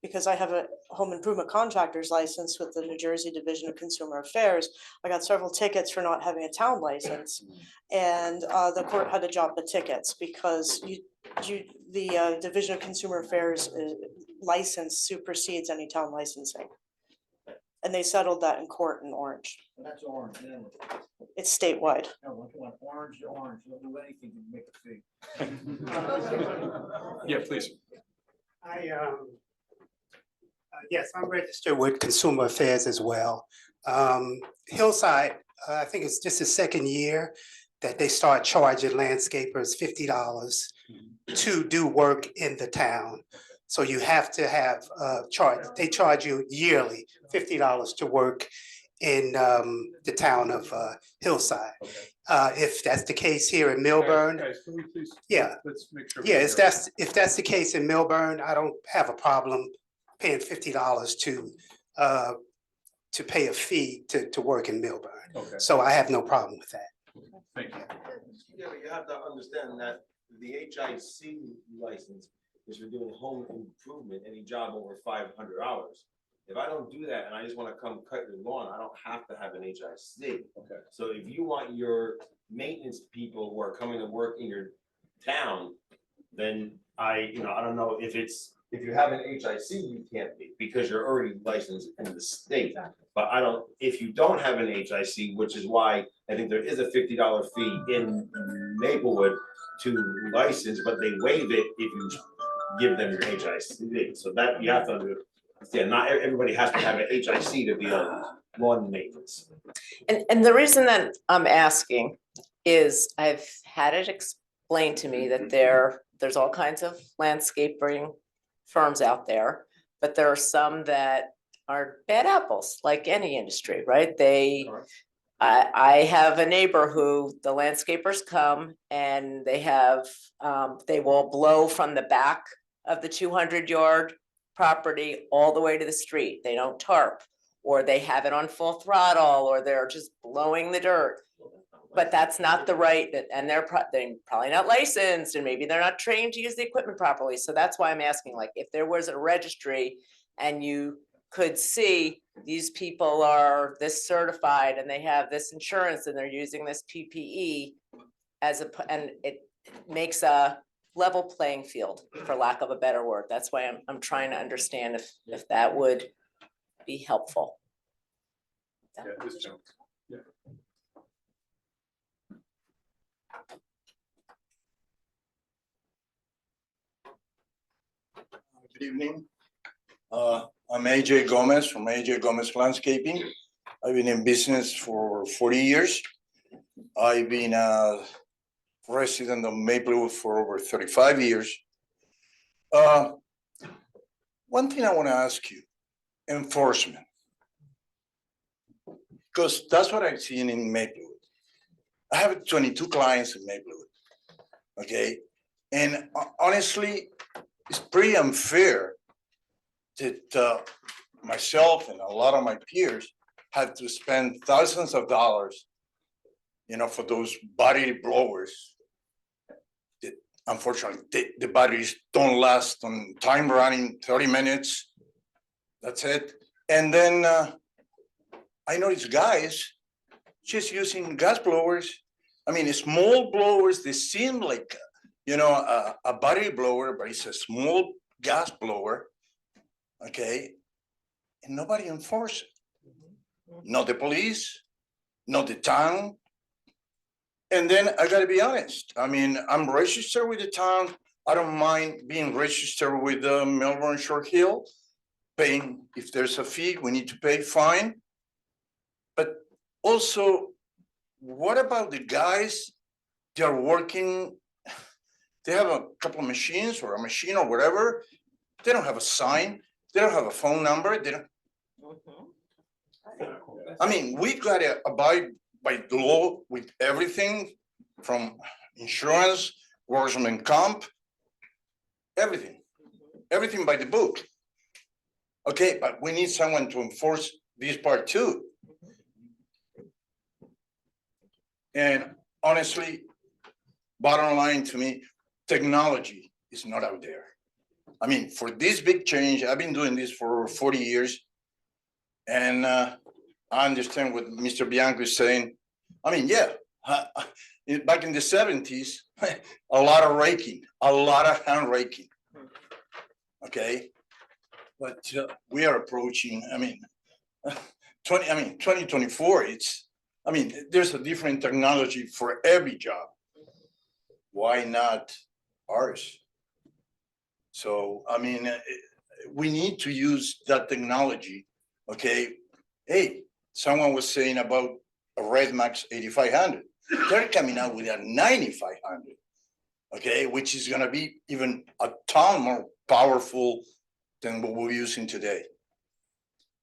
Because I have a home improvement contractor's license with the New Jersey Division of Consumer Affairs. I got several tickets for not having a town license. And the court had to drop the tickets because the Division of Consumer Affairs license supersedes any town licensing. And they settled that in court in Orange. That's Orange, yeah. It's statewide. No, orange to orange, they'll do anything to make it big. Yeah, please. Yes, I'm registered with Consumer Affairs as well. Hillside, I think it's just the second year that they start charging landscapers $50 to do work in the town. So you have to have they charge you yearly $50 to work in the town of Hillside. If that's the case here in Milburn, Guys, can we please? yeah. Let's make sure. Yeah, if that's the case in Milburn, I don't have a problem paying $50 to pay a fee to work in Milburn. Okay. So I have no problem with that. Thank you. Yeah, but you have to understand that the HIC license is for doing home improvement, any job over 500 hours. If I don't do that and I just wanna come cut your lawn, I don't have to have an HIC. Okay. So if you want your maintenance people who are coming to work in your town, then I don't know if you have an HIC, you can't be, because you're already licensed in the state. But if you don't have an HIC, which is why I think there is a $50 fee in Maplewood to license, but they waive it if you give them your HIC. So that you have to understand, not everybody has to have an HIC to be a lawn maintenance. And the reason that I'm asking is I've had it explained to me that there's all kinds of landscaping firms out there, but there are some that are bad apples, like any industry, right? I have a neighbor who the landscapers come and they will blow from the back of the 200-yard property all the way to the street. They don't tarp, or they have it on full throttle, or they're just blowing the dirt. But that's not the right, and they're probably not licensed, and maybe they're not trained to use the equipment properly. So that's why I'm asking, like, if there was a registry and you could see these people are this certified and they have this insurance and they're using this PPE and it makes a level playing field, for lack of a better word. That's why I'm trying to understand if that would be helpful. Yeah, this gentleman. Yeah. Good evening. I'm AJ Gomez from AJ Gomez Landscaping. I've been in business for 40 years. I've been a resident of Maplewood for over 35 years. One thing I want to ask you, enforcement. Because that's what I've seen in Maplewood. I have 22 clients in Maplewood, okay? And honestly, it's pretty unfair that myself and a lot of my peers have to spend thousands of dollars, for those body blowers. That unfortunately, the batteries don't last on time running 30 minutes. That's it. And then I know these guys just using gas blowers. I mean, small blowers, they seem like, a body blower, but it's a small gas blower, okay? And nobody enforces it. Not the police, not the town. And then I gotta be honest, I mean, I'm registered with the town. I don't mind being registered with Melbourne Short Hill, paying, if there's a fee, we need to pay, fine. But also, what about the guys, they're working, they have a couple of machines or a machine or whatever, they don't have a sign, they don't have a phone number, they don't. I mean, we gotta abide by the law with everything from insurance, workman's comp, everything by the book. Okay, but we need someone to enforce this part too. And honestly, bottom line to me, technology is not out there. I mean, for this big change, I've been doing this for over 40 years. And I understand what Mr. Bianco is saying. I mean, yeah, back in the 70s, a lot of raking, a lot of hand raking. Okay, but we are approaching, 2024, there's a different technology for every job. Why not ours? So, we need to use that technology, okay? Hey, someone was saying about a Red Max 8500. They're coming out with a 9500, okay, which is gonna be even a ton more powerful than what we're using today.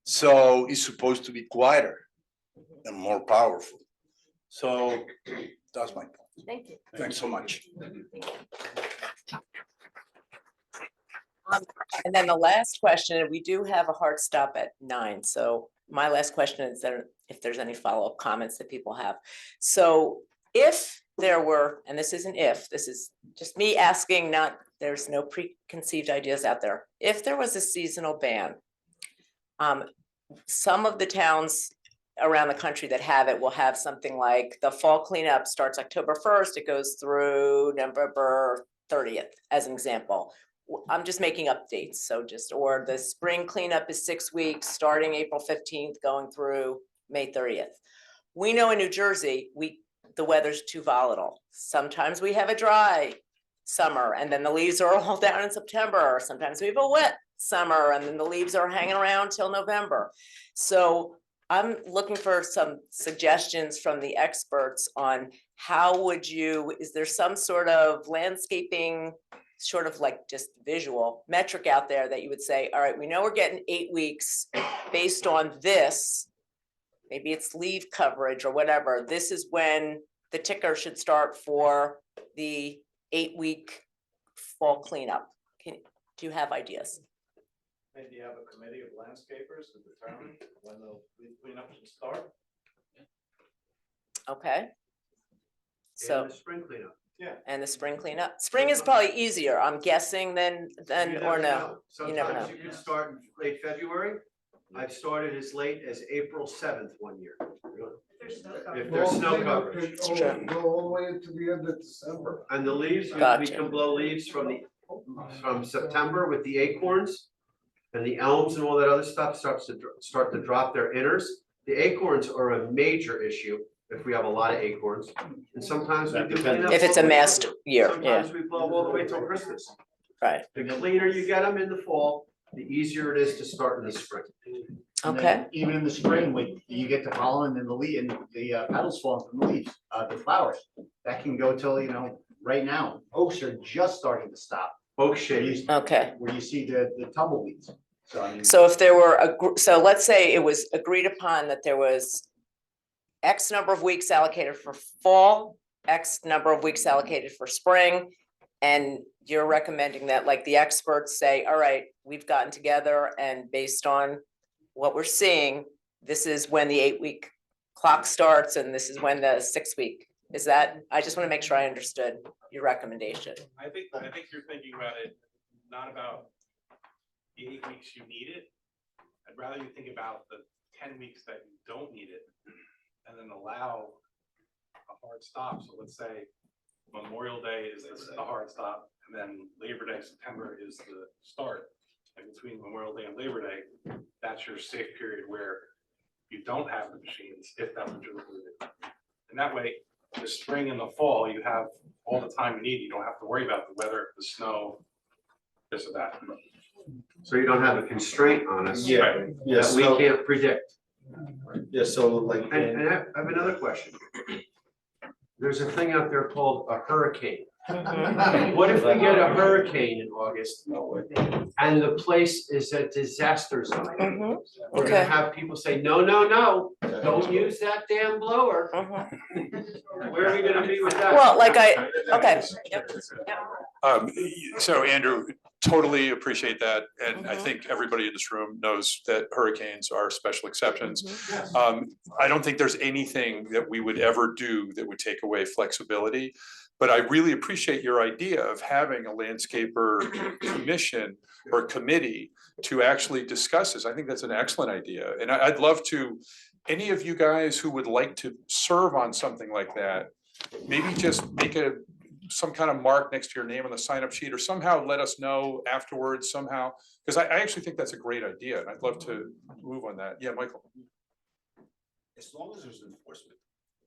So it's supposed to be quieter and more powerful. So that's my point. Thank you. Thanks so much. And then the last question, and we do have a hard stop at 9, so my last question is there, if there's any follow-up comments that people have. So if there were, and this isn't if, this is just me asking, not, there's no preconceived ideas out there. If there was a seasonal ban, some of the towns around the country that have it will have something like the fall cleanup starts October 1st, it goes through November 30th, as an example. I'm just making up dates, so just, or the spring cleanup is 6 weeks, starting April 15th, going through May 30th. We know in New Jersey, the weather's too volatile. Sometimes we have a dry summer and then the leaves are all down in September. Sometimes we have a wet summer and then the leaves are hanging around till November. So I'm looking for some suggestions from the experts on how would you, is there some sort of landscaping, sort of like just visual metric out there that you would say, all right, we know we're getting 8 weeks based on this, maybe it's leaf coverage or whatever. This is when the ticker should start for the 8-week fall cleanup. Do you have ideas? Maybe have a committee of landscapers to determine when the leaf cleanup should start. Okay. So. And the spring cleanup. Yeah. And the spring cleanup. Spring is probably easier, I'm guessing, than You or never no. know. You never Sometimes know. you could start in late February. I've started as late as April 7th one year. If there's snow coverage. Go all the way into the end of December. And the leaves, we Gotcha. can blow leaves from September with the acorns. And the elms and all that other stuff start to drop their inners. The acorns are a major issue if we have a lot of acorns. And sometimes we do clean up. If it's a mast year, yeah. Sometimes we blow all the way till Christmas. Right. The cleaner you get them in the fall, the easier it is to start in the spring. And then even in the spring, when you get the pollen and the petals falling from the leaves, the flowers, that can go till, right now, oaks are just starting to stop. Oak shade. Okay. Where you see the tumbleweeds. So I mean. So if there were, so let's say it was agreed upon that there was X number of weeks allocated for fall, X number of weeks allocated for spring. And you're recommending that, like, the experts say, all right, we've gotten together and based on what we're seeing, this is when the 8-week clock starts and this is when the 6-week. Is that, I just want to make sure I understood your recommendation. I think you're thinking about it, not about the 8 weeks you need it. I'd rather you think about the 10 weeks that you don't need it and then allow a hard stop. So let's say Memorial Day is the hard stop and then Labor Day, September is the start. And between Memorial Day and Labor Day, that's your safe period where you don't have the machines, if that's what you're included. And that way, the spring and the fall, you have all the time you need. You don't have to worry about the weather, the snow, this or that. So you don't have a constraint on us. Yeah, yeah, That we so- can't predict. Yeah, so like. And I have another question. There's a thing out there called a hurricane. What if we get a hurricane in August and the place is a disaster zone? We're gonna Okay. have people say, no, don't use that damn blower. Where are we gonna be with that? Well, like okay. So Andrew, totally appreciate that. And I think everybody in this room knows that hurricanes are special exceptions. I don't think there's anything that we would ever do that would take away flexibility. But I really appreciate your idea of having a landscaper commission or committee to actually discuss this. I think that's an excellent idea. And I'd love to, any of you guys who would like to serve on something like that, maybe just make some kind of mark next to your name on the sign up sheet or somehow let us know afterwards somehow. Because I actually think that's a great idea and I'd love to move on that. Yeah, Michael. As long as there's enforcement.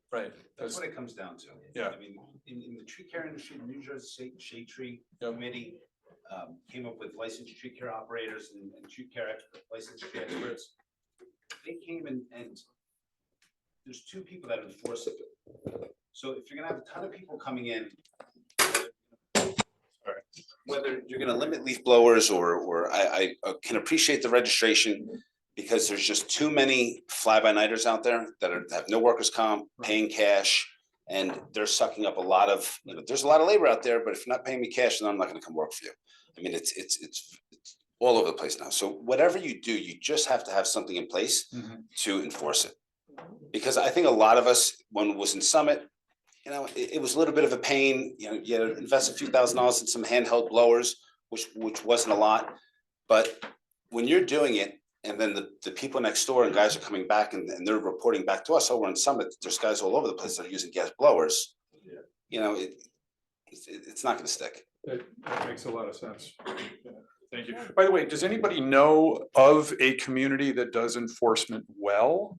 Right. That's what it comes down to. Yeah. I mean, in the tree care industry, the New Jersey Shade Tree Committee, came up with licensed tree care operators and tree care licensed tree experts. They came and there's two people that enforce it. So if you're gonna have a ton of people coming in, whether you're gonna limit leaf blowers or I can appreciate the registration because there's just too many fly-by-nighters out there that have no workers' comp, paying cash, and they're sucking up a lot of, there's a lot of labor out there, but if you're not paying me cash, then I'm not gonna come work for you. I mean, it's all over the place now. So whatever you do, you just have to have something in place to enforce it. Because I think a lot of us, when it was in Summit, it was a little bit of a pain, you invest a few $1,000s in some handheld blowers, which wasn't a lot. But when you're doing it, and then the people next door and guys are coming back and they're reporting back to us over in Summit, there's guys all over the place that are using gas blowers. It's not gonna stick. That makes a lot of sense. Yeah, thank you. By the way, does anybody know of a community that does enforcement well?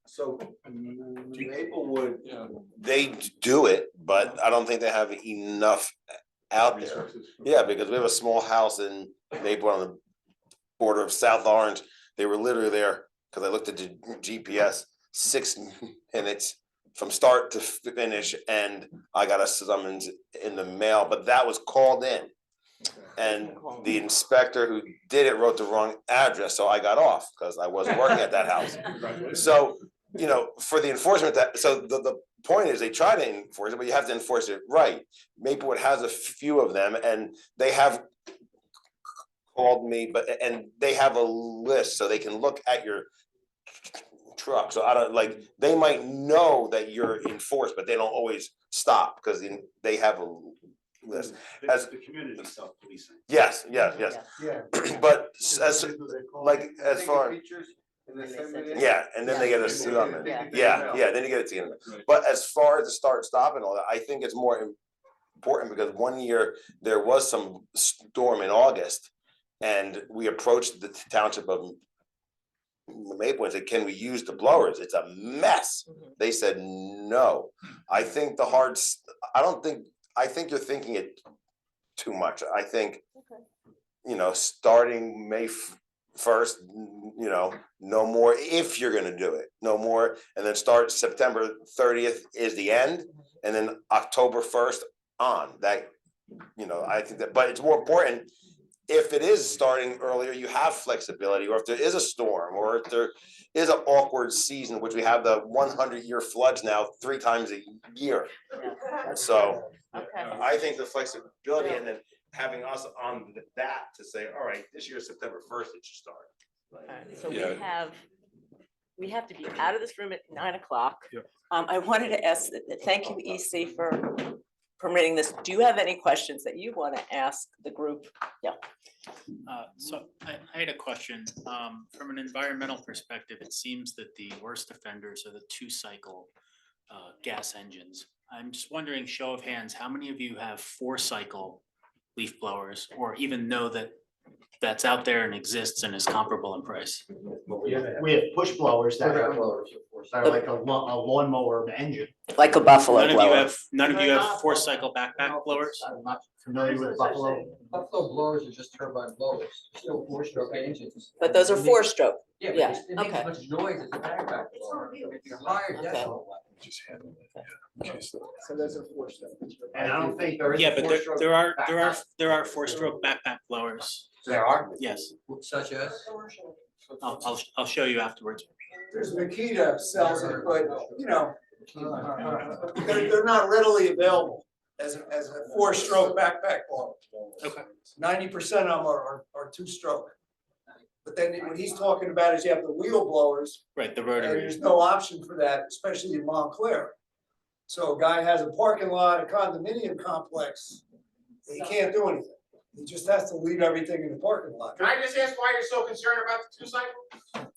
So Maplewood, they do it, but I don't think they have enough out there. Yeah, because we have a small house in Maplewood on the border of South Orange. They were literally there, because I looked at the GPS, 6 minutes from start to finish, and I got a summons in the mail, but that was called in. And the inspector who did it wrote the wrong address, so I got off, because I wasn't working at that house. So, for the enforcement the point is they try to enforce it, but you have to enforce it right. Maplewood has a few of them, and they have called me, and they have a list, so they can look at your truck. So I don't they might know that you're enforced, but they don't always stop, because they have a list. As the community self-policing. Yes. Yeah. But as far. Yeah, and then they get a summons. Yeah, then you get a summons. But as far as the start, stop and all that, I think it's more important because one year there was some storm in August. And we approached the township of Maplewood and said, can we use the blowers? It's a mess. They said, no. I think I think you're thinking it too much. I think, starting May 1st, no more if you're gonna do it, no more. And then start September 30th is the end. And then October 1st on that, I think that, but it's more important if it is starting earlier, you have flexibility, or if there is a storm, or if there is an awkward season, which we have the 100-year floods now 3 times a year. So I think the flexibility and then having us on that to say, all right, this year, September 1st, it should start. So we have to be out of this room at 9 o'clock. I wanted to ask, thank you, EC, for permitting this. Do you have any questions that you want to ask the group? Yeah. So I had a question. From an environmental perspective, it seems that the worst offenders are the 2-cycle gas engines. I'm just wondering, show of hands, how many of you have 4-cycle leaf blowers, or even know that that's out there and exists and is comparable in price? We have push blowers that are like a lawnmower engine. Like a Buffalo blower. None of you have 4-cycle backpack blowers? I'm not familiar with Buffalo. Buffalo blowers are just turbine blowers, still 4-stroke engines. But those are 4-stroke. Yeah, Yeah, but it makes okay. as much noise as a backpack blower. If you're higher Okay. decibel. So those are 4-stroke. And I don't think there is. Yeah, a but 4-stroke there are backpack. 4-stroke backpack blowers. There are? Yes, Such as? I'll show you afterwards. There's Makita sells it, but they're not readily available as a 4-stroke backpack blower. Okay. 90% of them are 2-stroke. But then what he's talking about is you have the wheel blowers. Right, the And rotary. there's no option for that, especially in Montclair. So a guy has a parking lot, a condominium complex, he can't do anything. He just has to leave everything in the parking lot. Can I just ask why you're so concerned about the 2-cycle?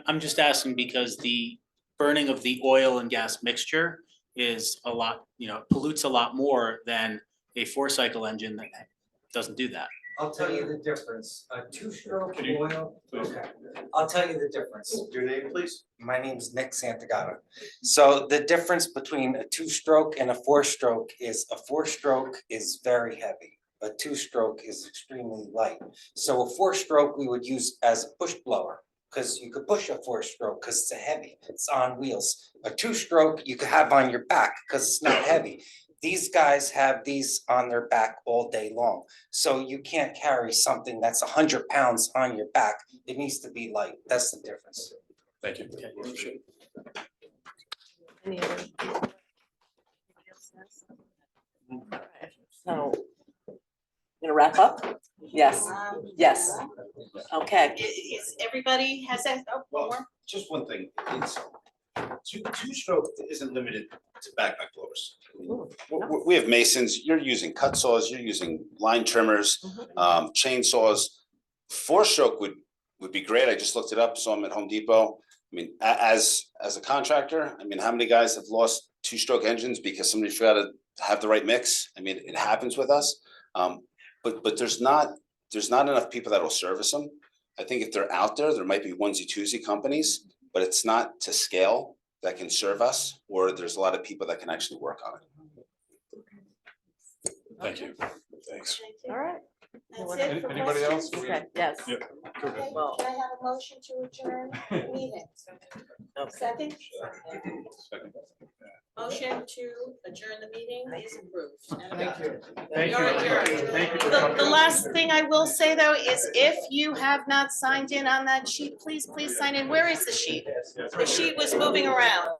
I'm just asking because the burning of the oil and gas mixture is a lot, pollutes a lot more than a 4-cycle engine that doesn't do that. I'll tell you the difference. A 2-stroke oil, okay, I'll tell you the difference. Your name, please? My name's Nick Santagata. So the difference between a 2-stroke and a 4-stroke is a 4-stroke is very heavy. a two-stroke is extremely light. So a four-stroke we would use as a push blower, because you could push a four-stroke because it's heavy, it's on wheels. A two-stroke you could have on your back because it's not heavy. These guys have these on their back all day long. So you can't carry something that's 100 pounds on your back. It needs to be light. That's the difference. Thank you. Any other? So, gonna wrap up? Yes, yes. Okay. Is everybody has that, oh, one more? Just one thing, it's two-stroke isn't limited to backpack blowers. We have masons, you're using cut saws, you're using line trimmers, chainsaws. Four-stroke would be great. I just looked it up, saw them at Home Depot. I mean, as a contractor, I mean, how many guys have lost two-stroke engines because somebody forgot to have the right mix? I mean, it happens with us. But there's not enough people that will service them. I think if they're out there, there might be onesie twosie companies, but it's not to scale that can serve us, or there's a lot of people that can actually work on it. Thank you. Thanks. All right. That's it for Anybody else? questions? Okay, yes. Yeah. Okay, Well- can I have a motion to adjourn the meeting? Second? Second. Motion to adjourn the meeting is approved. Thank you. We are adjourned. The last thing I will say though is if you have not signed in on that sheet, please sign in. Where is the sheet? The sheet was moving around.